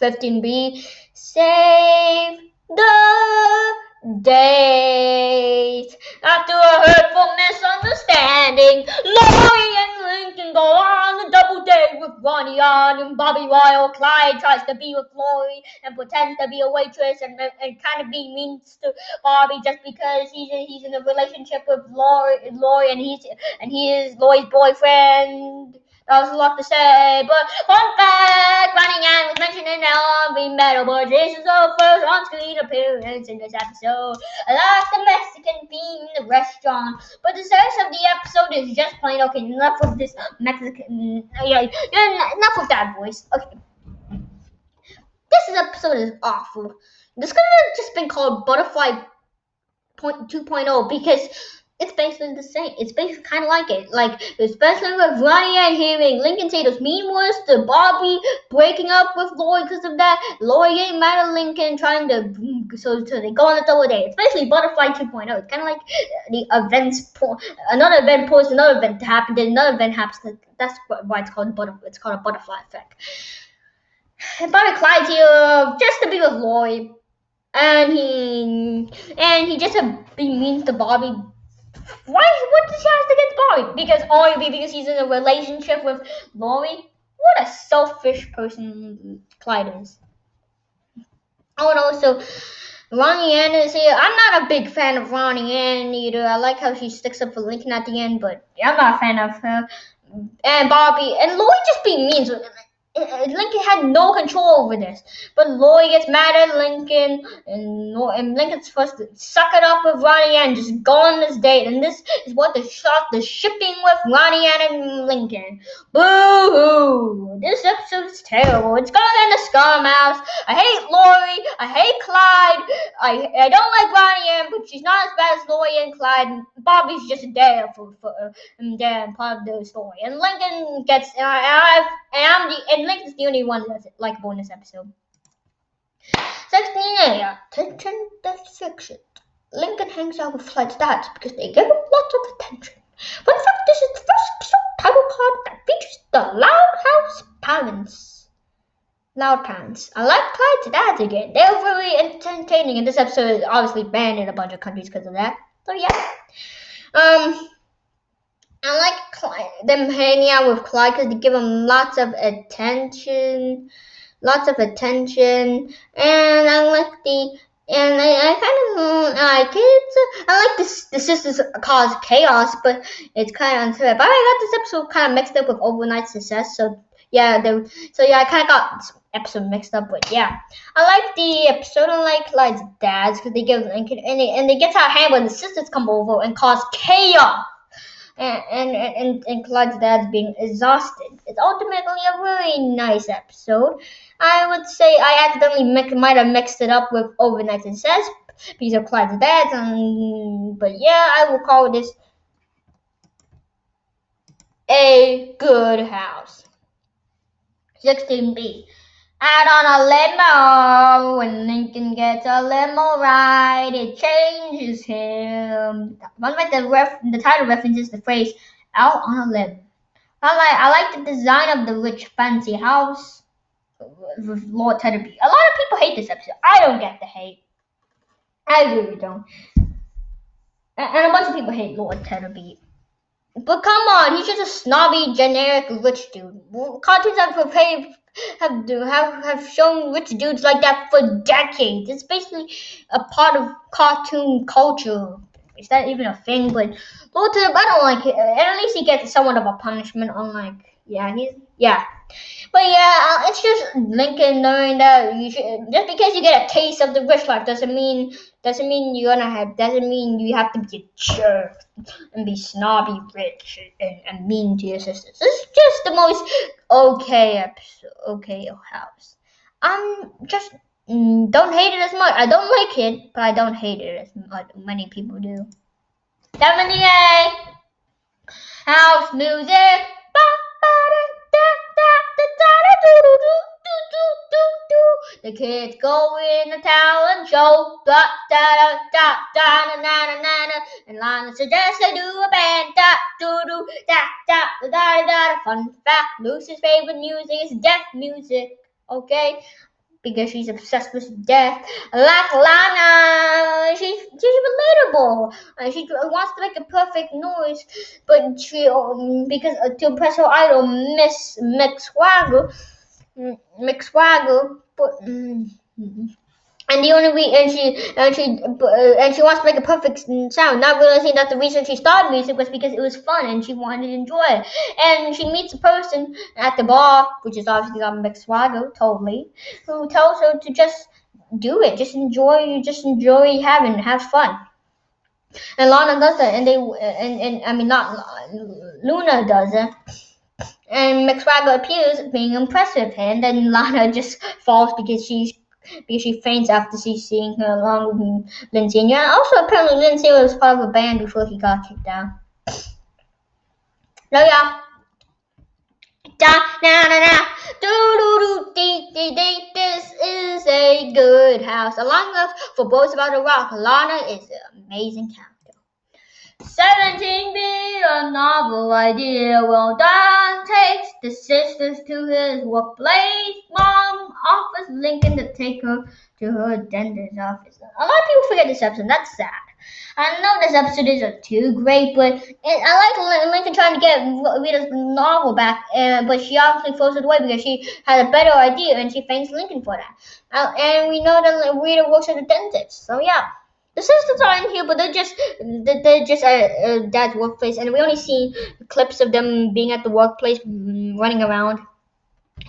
15B, Save the Date. After a hurtful misunderstanding, Lori and Lincoln go on a double date with Ronnie and Bobby while Clyde tries to be with Lori and pretends to be a waitress and kind of be mean to Bobby just because he's in a relationship with Lori and he is Lori's boyfriend. That was a lot to say, but fun fact, Ronnie Yang was mentioned in Heavy Metal, but this is her first on-screen appearance in this episode. I like the Mexican theme in the restaurant, but the rest of the episode is just plain okay. Enough of this Mexican, enough of that voice. Okay, this episode is awful. This could have just been called Butterfly 2.0 because it's basically the same. It's basically kind of like it. Like, especially with Ronnie and hearing Lincoln say those mean words to Bobby, breaking up with Lori because of that. Lori getting mad at Lincoln, trying to, so they go on a double date. It's basically Butterfly 2.0. It's kind of like the events, another event pulls another event to happen, then another event happens. That's why it's called a butterfly effect. And Bobby Clyde's here just to be with Lori. And he just be mean to Bobby. What does he have against Bobby? Because he's in a relationship with Lori? What a selfish person Clyde is. Oh, and also, Ronnie Ann is here. I'm not a big fan of Ronnie Ann either. I like how she sticks up for Lincoln at the end, but I'm not a fan of her. And Bobby. And Lori just being mean. So Lincoln had no control over this, but Lori gets mad at Lincoln, and Lincoln's supposed to suck it up with Ronnie Ann and just go on this date. And this is what the shipping with Ronnie Ann and Lincoln. Boo-hoo! This episode is terrible. It's gonna end the Scum House. I hate Lori. I hate Clyde. I don't like Ronnie Ann, but she's not as bad as Lori and Clyde. And Bobby's just there for part of the story. And Lincoln gets and Lincoln's the only one that's likable in this episode. 16A, attention deficit. Lincoln hangs out with Clyde's dad because they give him lots of attention. Fun fact, this is the first episode title card that features the Loud House parents. Loud Pants. I like Clyde's dads again. They were really entertaining, and this episode is obviously banned in a bunch of countries because of that. So yeah. I like them hanging out with Clyde because they give him lots of attention, and I like I kind of like it. I like this. The sisters cause chaos, but it's kind of unfair. But I got this episode kind of mixed up with Overnight Success, so yeah, I kind of got this episode mixed up. But yeah, I like the episode. I like Clyde's dads because they give and they get out of hand when the sisters come over and cause chaos. And Clyde's dad's being exhausted. It's ultimately a really nice episode. I would say I accidentally might have mixed it up with Overnight Success because of Clyde's dad's. But yeah, I will call this a good house. 16B. Out on a limo, when Lincoln gets a limo ride, it changes him. One like the title references the phrase "out on a limb." I like the design of the rich fancy house with Lord Tetterby. A lot of people hate this episode. I don't get the hate. I really don't. And a bunch of people hate Lord Tetterby. But come on, he's just a snobby, generic rich dude. Cartoons have shown rich dudes like that for decades. It's basically a part of cartoon culture. Is that even a thing? But Lord Tetterby, I don't like it. At least he gets somewhat of a punishment. Unlike, yeah. But yeah, it's just Lincoln knowing that just because you get a taste of the rich life doesn't mean doesn't mean you have to be a jerk and be snobby rich and mean to your sisters. It's just the most okay house. Just don't hate it as much. I don't like it, but I don't hate it as much many people do. 78 house music. The kids go in the talent show, da da da da da na na na na, and Lana suggests they do a band, da do do da da da da da. Fun fact: Lucy's favorite music is death music. Okay, because she's obsessed with death. Like Lana, she's relatable. She wants to make a perfect noise, but she because to impress her idol, Miss McSwaggle. But and the only and she wants to make a perfect sound, not realizing that the reason she started music was because it was fun and she wanted to enjoy it. And she meets a person at the bar, which is obviously on McSwaggle, totally, who tells her to just do it, just enjoy have fun. And Lana does that, and I mean not Luna does it. And McSwaggle appears being impressive, and then Lana just falls because she faints after she's seeing her along with Lindsay. And also apparently Lindsay was part of a band before he got kicked out. No, yeah. Da na na na do do do dee dee dee. This is a good house. Along with For Boys About to Rock, Lana is an amazing character. 17 be a novel idea. Well, Don takes the sisters to his workplace. Mom offers Lincoln to take her to her dentist's office. A lot of people forget this episode. That's sad. I know this episode isn't too great, but I like Lincoln trying to get Rita's novel back, but she obviously throws it away because she had a better idea and she thanks Lincoln for that. And we know that Rita works at a dentist, so yeah. The sisters are in here, but they're just at Dad's workplace, and we only see clips of them being at the workplace, running around.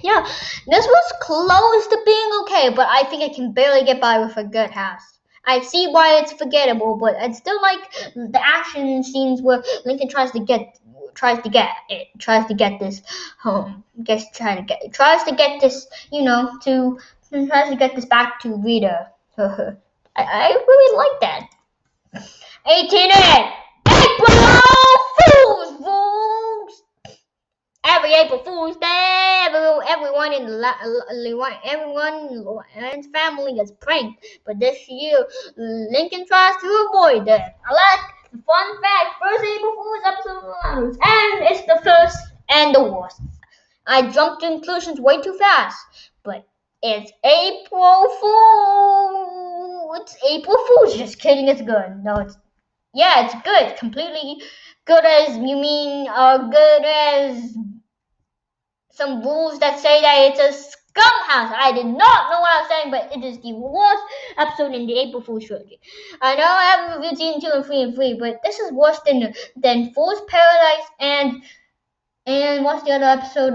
Yeah, this was close to being okay, but I think I can barely get by with a good house. I see why it's forgettable, but I still like the action scenes where Lincoln tries to get this home. Tries to get this back to Rita. I really like that. 18A! April Fools! Every April Fool's Day, everyone in Lauren's family is pranked, but this year Lincoln tries to avoid that. I like the fun fact: first April Fool's episode, and it's the first and the worst. I jumped to conclusions way too fast, but It's April Fool. It's April Fool's. Just kidding. It's good. No, it's good. Completely good as you mean. Good as some rules that say that it's a scum house. I did not know what I was saying, but it is the worst episode in the April Fool's trilogy. I know I haven't reviewed season 2 and 3 and 3, but this is worse than Fool's Paradise and what's the other episode?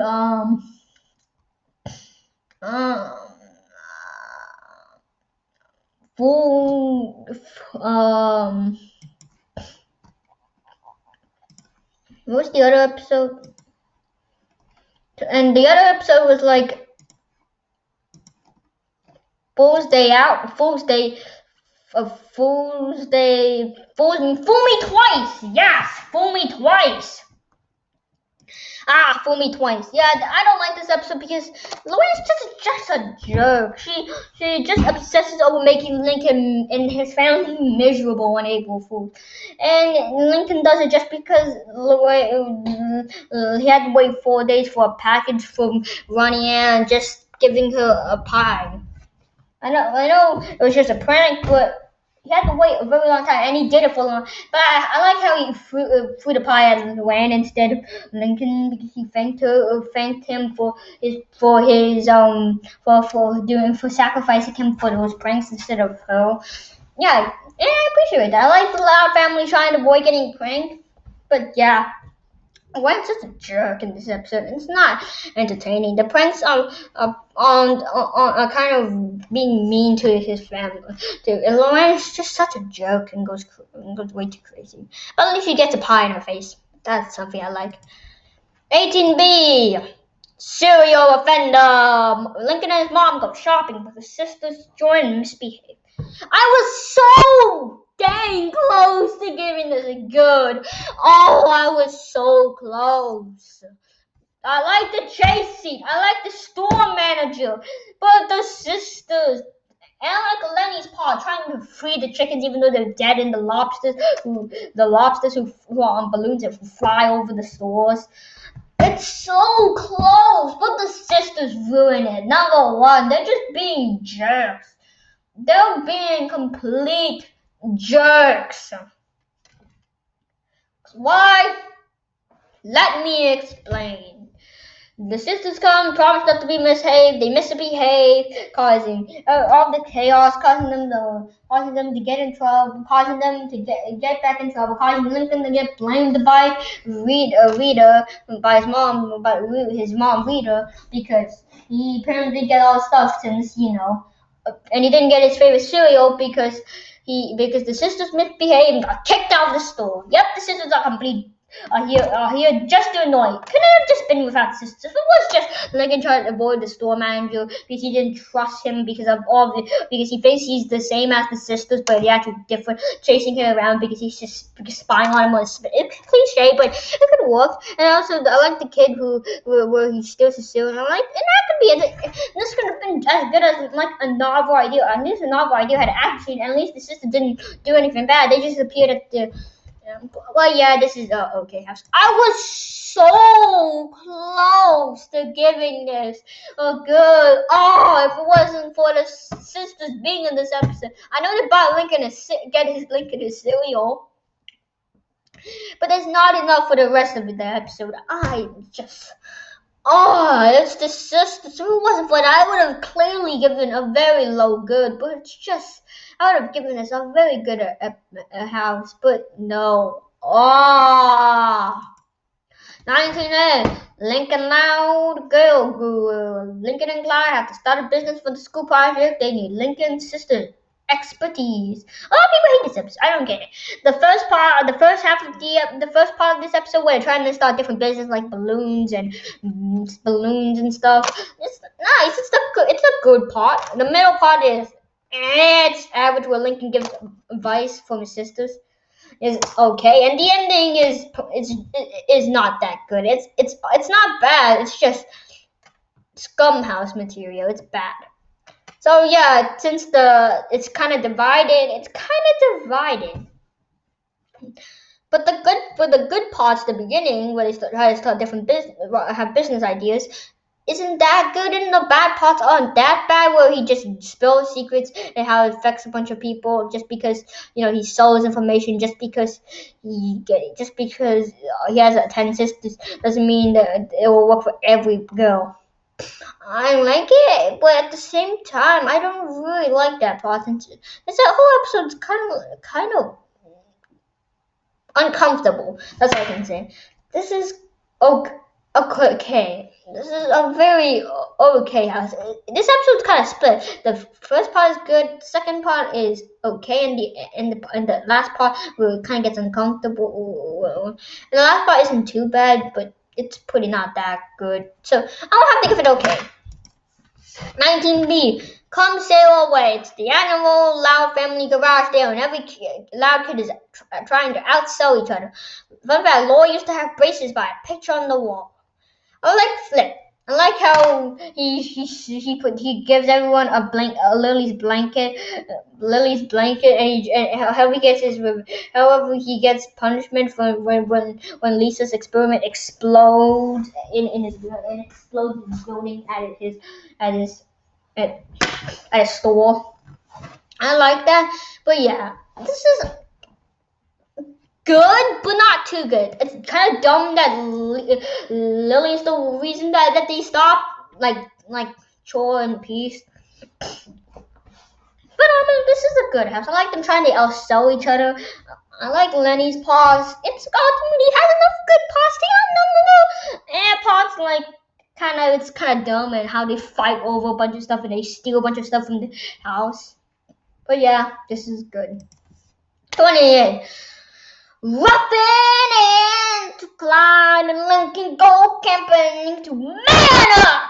Fool. What's the other episode? And the other episode was like Fool's Day Out, Fool's Day, Fool Me Twice. Yes, Fool Me Twice. Fool Me Twice. Yeah, I don't like this episode because Louise's just a jerk. She just obsesses over making Lincoln and his family miserable on April Fool's. And Lincoln does it just because he had to wait 4 days for a package from Ronnie Ann just giving her a pie. I know it was just a prank, but he had to wait a very long time, and he did it for long. But I like how he threw the pie at Luann instead of Lincoln because he thanked him for sacrificing him for those pranks instead of her. Yeah, and I appreciate that. I like the Loud family trying to avoid getting pranked, but yeah. Why's such a jerk in this episode? It's not entertaining. The pranks are kind of being mean to his family. And Lauren's just such a jerk and goes way too crazy. But at least he gets a pie in her face. That's something I like. 18B, serial offender. Lincoln and his mom go shopping, but the sisters join and misbehave. I was so dang close to giving this a good. Oh, I was so close. I like the chase scene. I like the store manager. But the sisters, and I like Lenny's part trying to free the chickens even though they're dead, and the lobsters who are on balloons and fly over the stores. It's so close, but the sisters ruin it. Number one, they're just being jerks. They're being complete jerks. Why? Let me explain. The sisters come, promise not to be misbehaved. They misbehave, causing all the chaos, causing them to get in trouble, causing them to get back in trouble, causing Lincoln to get blamed by Rita, by his mom Rita, because he apparently didn't get all the stuff since and he didn't get his favorite cereal because the sisters misbehaved and got kicked out of the store. Yep, the sisters are here just to annoy. Couldn't it have just been without the sisters? It was just Lincoln tried to avoid the store manager because he didn't trust him because he thinks he's the same as the sisters, but he's actually different, chasing him around because he's just spying on him. It's cliche, but it could work. And also, I like the kid where he steals his cereal. This could have been as good as like a novel idea. At least a novel idea had action. At least the sister didn't do anything bad. They just appeared at the. Well, yeah, this is okay house. I was so close to giving this a good. Oh, if it wasn't for the sisters being in this episode, I know they bought Lincoln his cereal, but there's not enough for the rest of the episode. It's the sisters. If it wasn't for that, I would have clearly given a very low good, but it's just. I would have given this a very good house, but no. 19A, Lincoln Loud Girl Guru. Lincoln and Clyde have to start a business for the school project. They need Lincoln's sister expertise. A lot of people hate this episode. I don't get it. The first part of this episode where they're trying to start different business like balloons and stuff. It's nice. It's a good part. The middle part is. It's average where Lincoln gives advice from his sisters is okay, and the ending is not that good. It's not bad. It's just scum house material. It's bad. So yeah, since it's kind of divided. But the good parts, the beginning where they start different business, have business ideas. isn't that good, and the bad parts aren't that bad, where he just spills secrets and how it affects a bunch of people just because he sells information, just because he has a 10 sisters doesn't mean that it will work for every girl. I like it, but at the same time, I don't really like that part. This whole episode's kind of uncomfortable. That's all I can say. This is okay. This is a very okay house. This episode's kind of split. The first part is good. The second part is okay, and the last part where it kind of gets uncomfortable. And the last part isn't too bad, but it's pretty not that good. So I'm gonna have to give it okay. 19B. Come sail away. It's the animal loud family garage there, and every loud kid is trying to outsell each other. Fun fact: Laura used to have braces by a picture on the wall. I like Flip. I like how he gives everyone a Lily's blanket, and however he gets punishment for when Lisa's experiment explodes in his building at his store. I like that, but yeah, this is good, but not too good. It's kind of dumb that Lily's the reason that they stop, like Chore and Peace. But I mean, this is a good house. I like them trying to outsell each other. I like Lenny's paws. It's he has enough good paws. And paws it's kind of dumb, and how they fight over a bunch of stuff and they steal a bunch of stuff from the house. But yeah, this is good. 28. Ruffin into Clyde and Lincoln go camping to Man Up!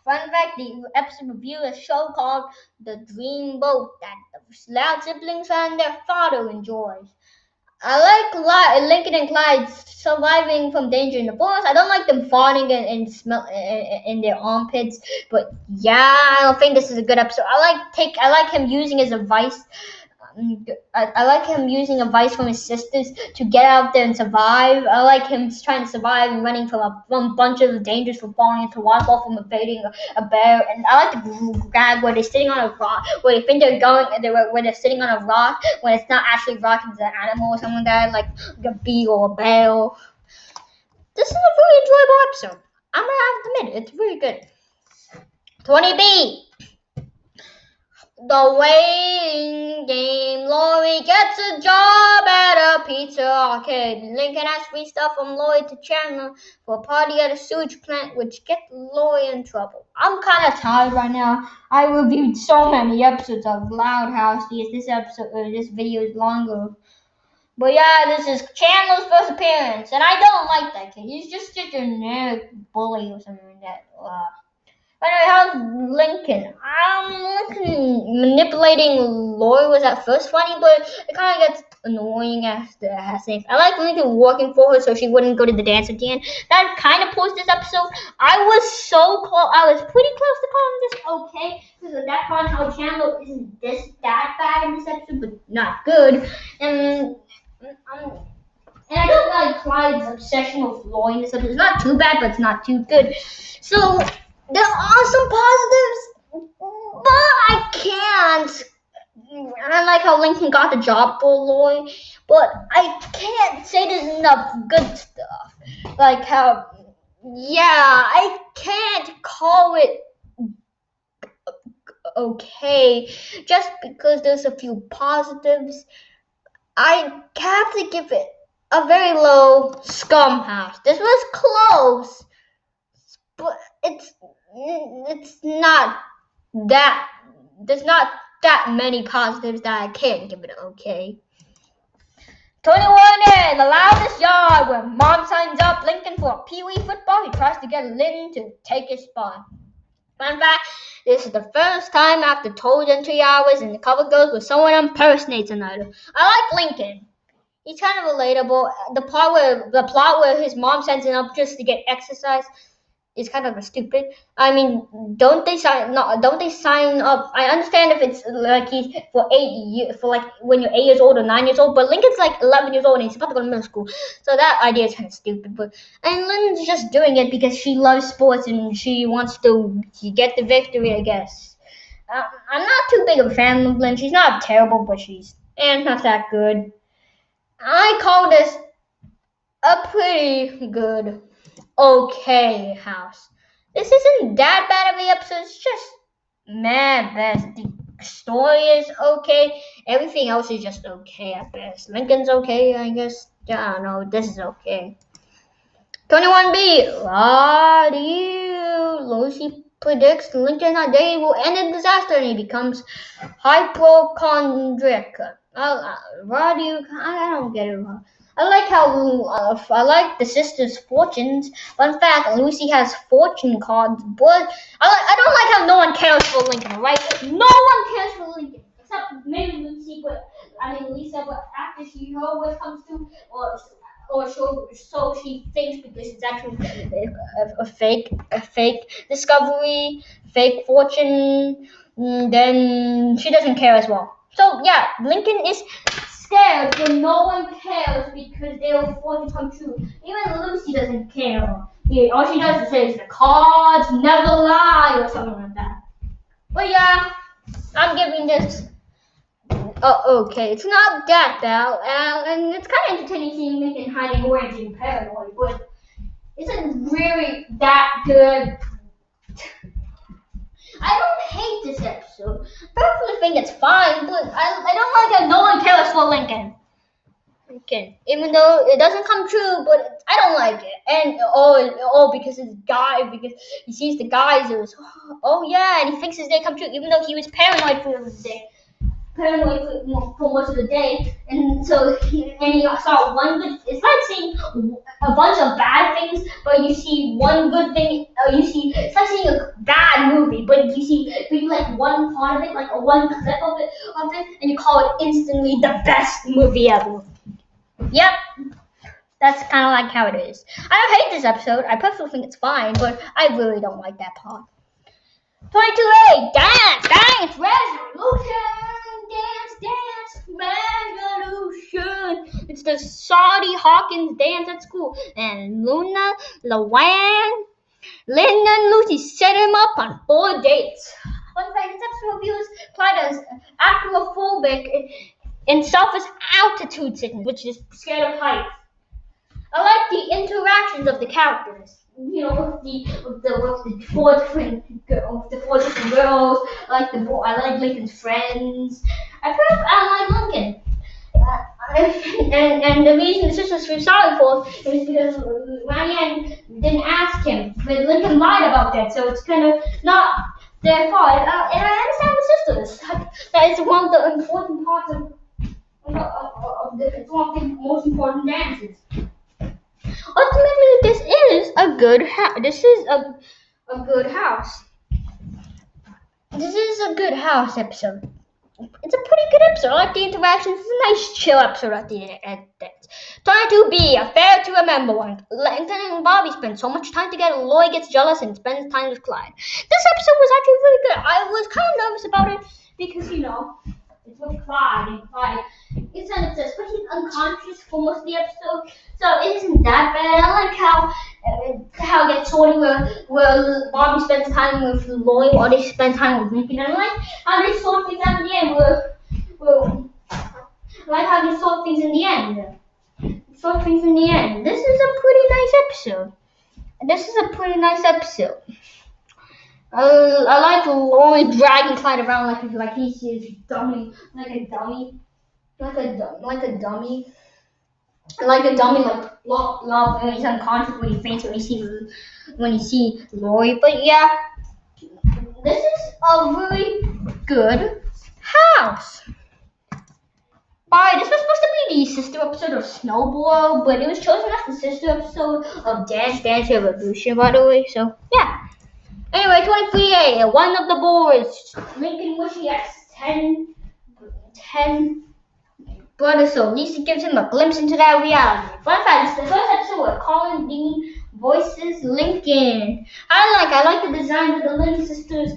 Fun fact, the episode review is a show called The Dream Boat that the loud siblings and their father enjoys. I like Lincoln and Clyde surviving from danger in the forest. I don't like them farting and smell in their armpits, but yeah, I don't think this is a good episode. I like him using his advice. I like him using advice from his sisters to get out there and survive. I like him trying to survive and running from a bunch of dangers, from falling into waterfall, from evading a bear. And I like the gag where they're sitting on a rock, where they think they're going, where they're sitting on a rock when it's not actually a rock, it's an animal or something like that, like a bee or a bear. This is a really enjoyable episode. I'm gonna have to admit, it's really good. 20B. The waiting game. Lori gets a job at a pizza arcade. Lincoln has free stuff from Lori to Chandler for a party at a sewage plant, which gets Lori in trouble. I'm kind of tired right now. I reviewed so many episodes of Loud House. This video is longer. But yeah, this is Chandler's first appearance, and I don't like that kid. He's just a generic bully or something like that. Anyway, how's Lincoln? Lincoln manipulating Lori was at first funny, but it kind of gets annoying after I like Lincoln working for her so she wouldn't go to the dance at the end. That kind of posed this episode. I was so close. I was pretty close to calling this okay, because at that point, how Chandler isn't that bad in this episode, but not good. And I don't like Clyde's obsession with Lori in this episode. It's not too bad, but it's not too good. So there are some positives, but I can't. I like how Lincoln got the job for Lori, but I can't say there's enough good stuff. Like how, I can't call it okay just because there's a few positives. I have to give it a very low Scum House. This was close, but it's not that. There's not that many positives that I can't give it okay. 21 in the loudest yard where Mom signs up Lincoln for a Pee-wee football. He tries to get Lynn to take his spot. Fun fact, this is the first time after Told in 3 hours, and the cover goes where someone impersonates another. I like Lincoln. He's kind of relatable. The plot where his mom sends him up just to get exercise, is kind of stupid. I mean, don't they sign? No, don't they sign up? I understand if it's like he's for 8 years, for like when you're 8 years old or 9 years old. But Lincoln's like 11 years old and he's about to go to middle school, so that idea is kind of stupid. But and Lynn's just doing it because she loves sports and she wants to get the victory, I guess. I'm not too big of a fan of Lynn. She's not terrible, but she's not that good. I call this a pretty good, okay house. This isn't that bad of an episode. It's just mad best. The story is okay. Everything else is just okay at best. Lincoln's okay, I guess. I don't know. This is okay. 21B. Lucy predicts Lincoln that day will end in disaster and he becomes hypochondriac. I don't get it wrong. I like I like the sisters' fortunes. Fun fact: Lucy has fortune cards, but I don't like how no one cares for Lincoln. Right? No one cares for Lincoln except maybe Lucy, but Lisa. But after she always comes to or so she thinks because it's actually a fake discovery, fake fortune. Then she doesn't care as well. So yeah, Lincoln is scared, but no one cares because their fortune come true. Even Lucy doesn't care. All she does is say the cards never lie or something like that. But yeah, I'm giving this. Okay, it's not that bad, and it's kind of entertaining seeing Lincoln hiding away and being paranoid, but isn't really that good. I don't hate this episode. I personally think it's fine, but I don't like that no one cares for Lincoln. Even though it doesn't come true, but I don't like it. And because it's because he sees the geysers. Oh yeah, and he thinks his day come true, even though he was paranoid for the day. Paranoid for most of the day, and so he saw one good. It's like seeing a bunch of bad things, but you see one good thing. It's like seeing a bad movie, but you like one part of it, like one clip of it, and you call it instantly the best movie ever. Yep, that's kind of like how it is. I don't hate this episode. I personally think it's fine, but I really don't like that part. 22A, dance, resolution. Dance, revolution. It's the Saudi Hawkins dance at school. And Luna, Luann, Lynn, and Lucy set him up on 4 dates. One fact, this episode reviews applied as acrophobic and suffers altitude sickness, which is scared of heights. I like the interactions of the characters. With the four different girls. I like Lincoln's friends. I like Lincoln. And the reason the sisters feel sorry for is because Ryan didn't ask him, but Lincoln lied about that, so it's kind of not their fault. And I understand the sisters. That is one of the important parts it's one of the most important dances. Ultimately, this is a good house. This is a good house. This is a good house episode. It's a pretty good episode. I like the interactions. It's a nice chill episode at the end. 22B, a fair to remember one. Lincoln and Bobby spend so much time together. Lloyd gets jealous and spends time with Clyde. This episode was actually really good. I was kind of nervous about it because it's with Clyde, and Clyde it's but he's unconscious for most of the episode, so it isn't that bad. I like how it gets sorted where Bobby spends time with Lloyd while they spend time with Lincoln. And I like how they sort things out in the end. I like how they sort things in the end. This is a pretty nice episode. I like Lloyd dragging Clyde around like he's a dummy, like a dummy, like he's unconscious when he faints when he sees Lloyd. But yeah, this is a really good house. Alright, this was supposed to be the sister episode of Snowball, but it was chosen as the sister episode of Dance Revolution, by the way. So yeah. Anyway, 23A, one of the boys. Lincoln wishes he has 10 brothers, so Lisa gives him a glimpse into that reality. Fun fact, it's the first episode where Colin, Dean, voices Lincoln. I like the design of the Lincoln sisters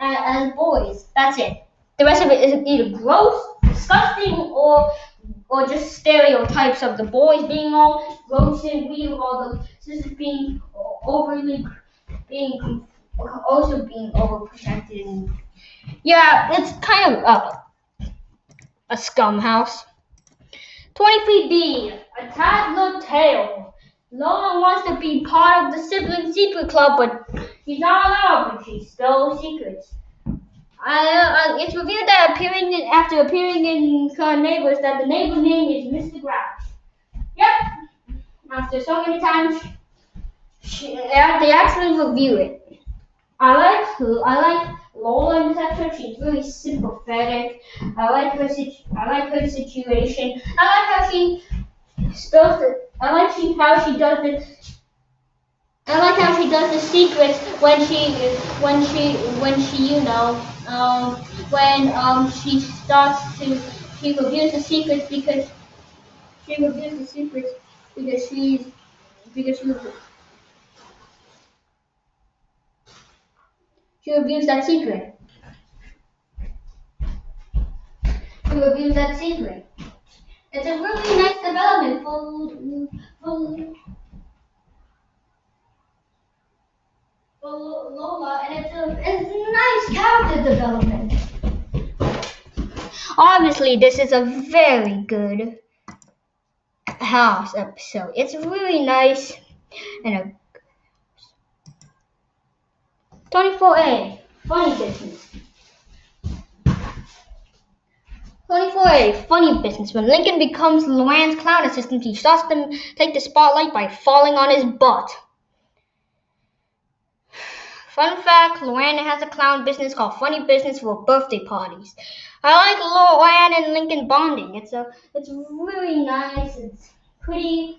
as boys. That's it. The rest of it is either gross, disgusting, or just stereotypes of the boys being all gross and weird, or the sisters being overly being also being overprotected. Yeah, it's kind of a scum house. 23B, a tad little tale. Lola wants to be part of the sibling secret club, but she's not allowed, but she stole secrets. It's revealed that after appearing in Neighbors that the neighbor's name is Mr. Grouch. Yep. After so many times, they actually review it. I like Lola in this episode. She's really sympathetic. I like her situation. I like how she spills it. I like how she does it. I like how she does the secrets when she she reveals the secrets because she reveals that secret. She reveals that secret. It's a really nice development for Lola, and it's a nice character development. Obviously, this is a very good house episode. It's really nice and a 24A, funny business. 24A, funny business. When Lincoln becomes Luann's clown assistant, he starts to take the spotlight by falling on his butt. Fun fact, Luann has a clown business called Funny Business for birthday parties. I like Luann and Lincoln bonding. It's really nice. It's pretty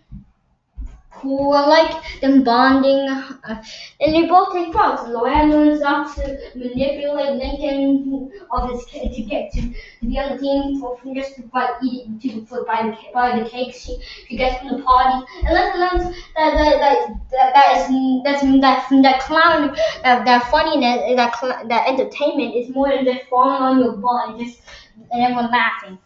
cool. I like them bonding, and they both take parts. Luann learns not to manipulate Lincoln to get to be on the team for just by eating by the cakes she gets from the party, and Lincoln learns that clown that funniness that entertainment is more than just falling on your butt and everyone laughing.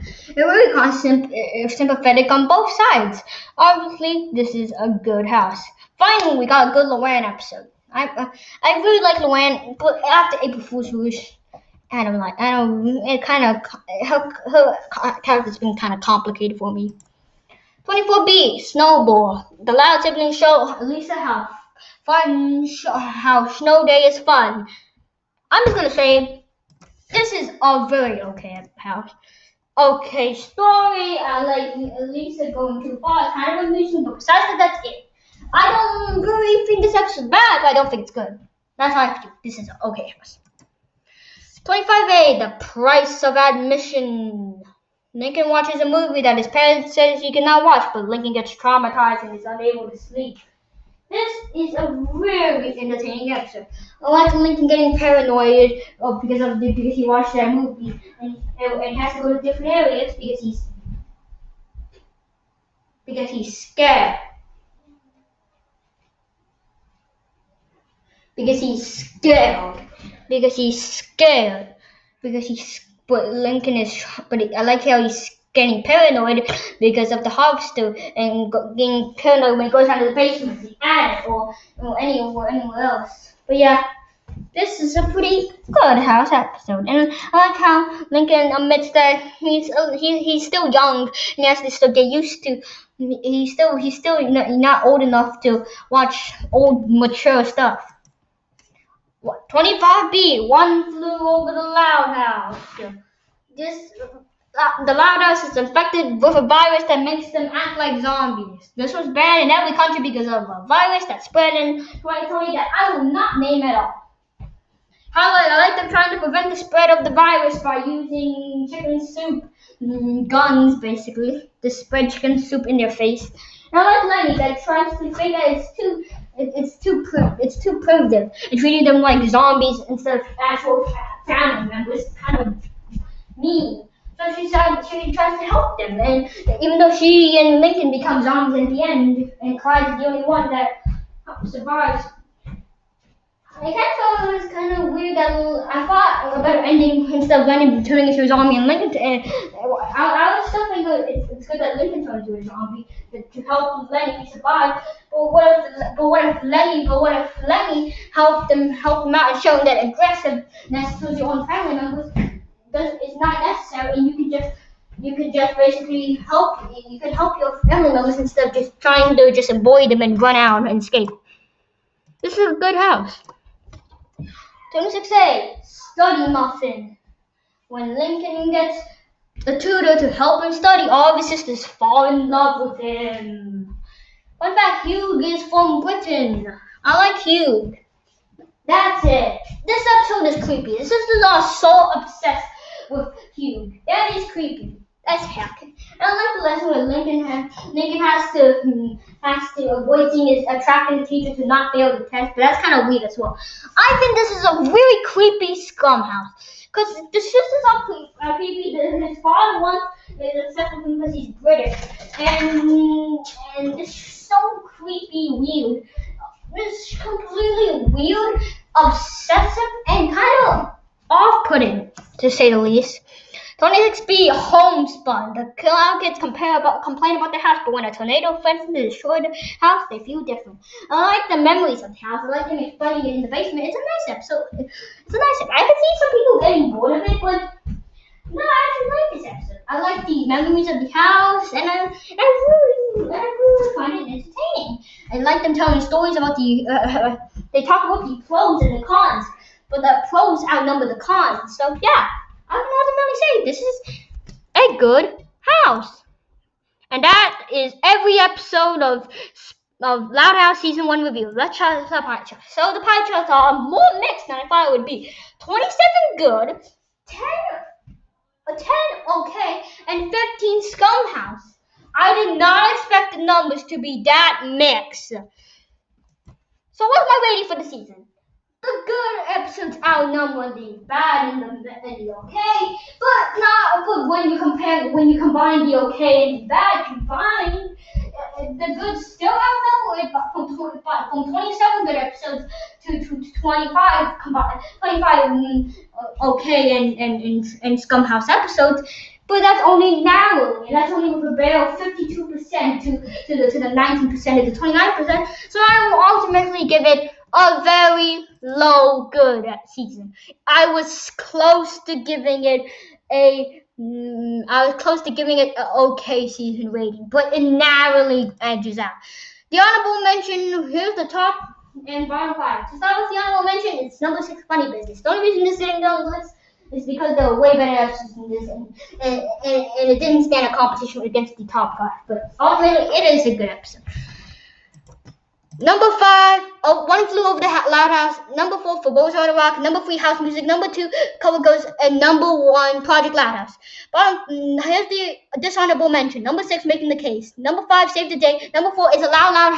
It really got sympathetic on both sides. Obviously, this is a good house. Finally, we got a good Luann episode. I really like Luann, but after April Fool's Rush, it kind of her character's been kind of complicated for me. 24B, Snowball. The Loud Siblings show Lisa how snow day is fun. I'm just gonna say this is a very okay house. Okay, story. I like Lisa going too far. It's kind of amusing, but besides that, that's it. I don't really think this episode's bad, but I don't think it's good. That's how I feel. This is okay house. 25A, the price of admission. Lincoln watches a movie that his parents says he cannot watch, but Lincoln gets traumatized and is unable to sleep. This is a very entertaining episode. I like Lincoln getting paranoid because he watched that movie and has to go to different areas because he's scared. But I like how he's getting paranoid because of the Hogster and getting paranoid when he goes down to the basement, the attic, or anywhere else. But yeah, this is a pretty good house episode, and I like how Lincoln admits that he's still young and he has to still get used to. He's still not old enough to watch old mature stuff. 25B, One Flew Over the Loud House. The Loud House is infected with a virus that makes them act like zombies. This was banned in every country because of a virus that spread in 2020 that I will not name at all. However, I like them trying to prevent the spread of the virus by using chicken soup guns, basically, to spread chicken soup in their face. And I like Lenny that tries to say that it's too primitive and treating them like zombies instead of actual family members. Kind of mean. So she tries to help them, and even though she and Lincoln become zombies at the end, and Clyde is the only one that survives. I kind of thought it was kind of weird that I thought a better ending instead of Lenny turning into a zombie and Lincoln. I was still thinking it's good that Lincoln turned into a zombie to help Lenny survive. But what if Lenny helped him out and showing that aggressiveness to your own family members is not necessary, and you could just basically help. You could help your family members instead of just trying to just avoid them and run out and escape. This is a good house. 26A, Study Muffin. When Lincoln gets a tutor to help him study, all of his sisters fall in love with him. Fun fact, Hugh is from Britain. I like Hugh. That's it. This episode is creepy. The sisters are so obsessed with Hugh. That is creepy. That's heck. And I like the lesson where Lincoln has to avoid seeing his attracting the teacher to not fail the test, but that's kind of weird as well. I think this is a really creepy scum house because the sisters are creepy. His father once is obsessed with him because he's British, and it's so creepy, weird. It's completely weird, obsessive, and kind of off-putting, to say the least. 26B, Homespun. The clown kids complain about the house, but when a tornado threatens to destroy the house, they feel different. I like the memories of the house. I like them explaining it in the basement. It's a nice episode. I can see some people getting bored of it, but no, I actually like this episode. I like the memories of the house, and I really find it entertaining. I like them telling stories about they talk about the pros and the cons, but the pros outnumber the cons. So yeah. I don't know what to really say. This is a good house. And that is every episode of Loud House Season 1 review. Let's try the pie chart. So the pie charts are more mixed than I thought it would be. 27 good, 10 okay, and 15 scum house. I did not expect the numbers to be that mixed. So what's my rating for the season? The good episodes outnumber the bad and the okay, but when you combine the okay and the bad combined, the good still outnumber it from 27 good episodes to 25 combined, 25 okay and scum house episodes. But that's only narrowly, and that's only with a barrel of 52% to the 19% of the 29%. So I will ultimately give it a very low good season. I was close to giving it an okay season rating, but it narrowly edges out. The honorable mention, here's the top and bottom 5. To start with the honorable mention, it's number 6, Funny Business. The only reason this didn't go on the list is because there were way better episodes than this, and it didn't stand a competition against the top 5. But ultimately, it is a good episode. Number 5, One Flew Over the Loud House. Number 4, For Boys on the Rock. Number 3, House Music. Number 2, Cover Ghost. And number 1, Project Loud House. Here's the dishonorable mention. Number 6, Making the Case. Number 5, Save the Day. Number 4 is a Loud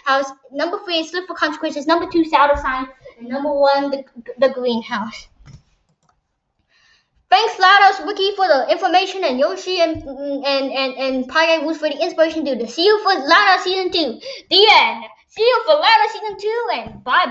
House. Number 3 is Slip for Consequences. Number 2, Sound of Silence. And number 1, the Greenhouse. Thanks Loud House Wiki for the information, and Yoshi and Pie Woods for the inspiration to do this. See you for Loud House Season 2. The end. See you for Loud House Season 2, and bye-bye.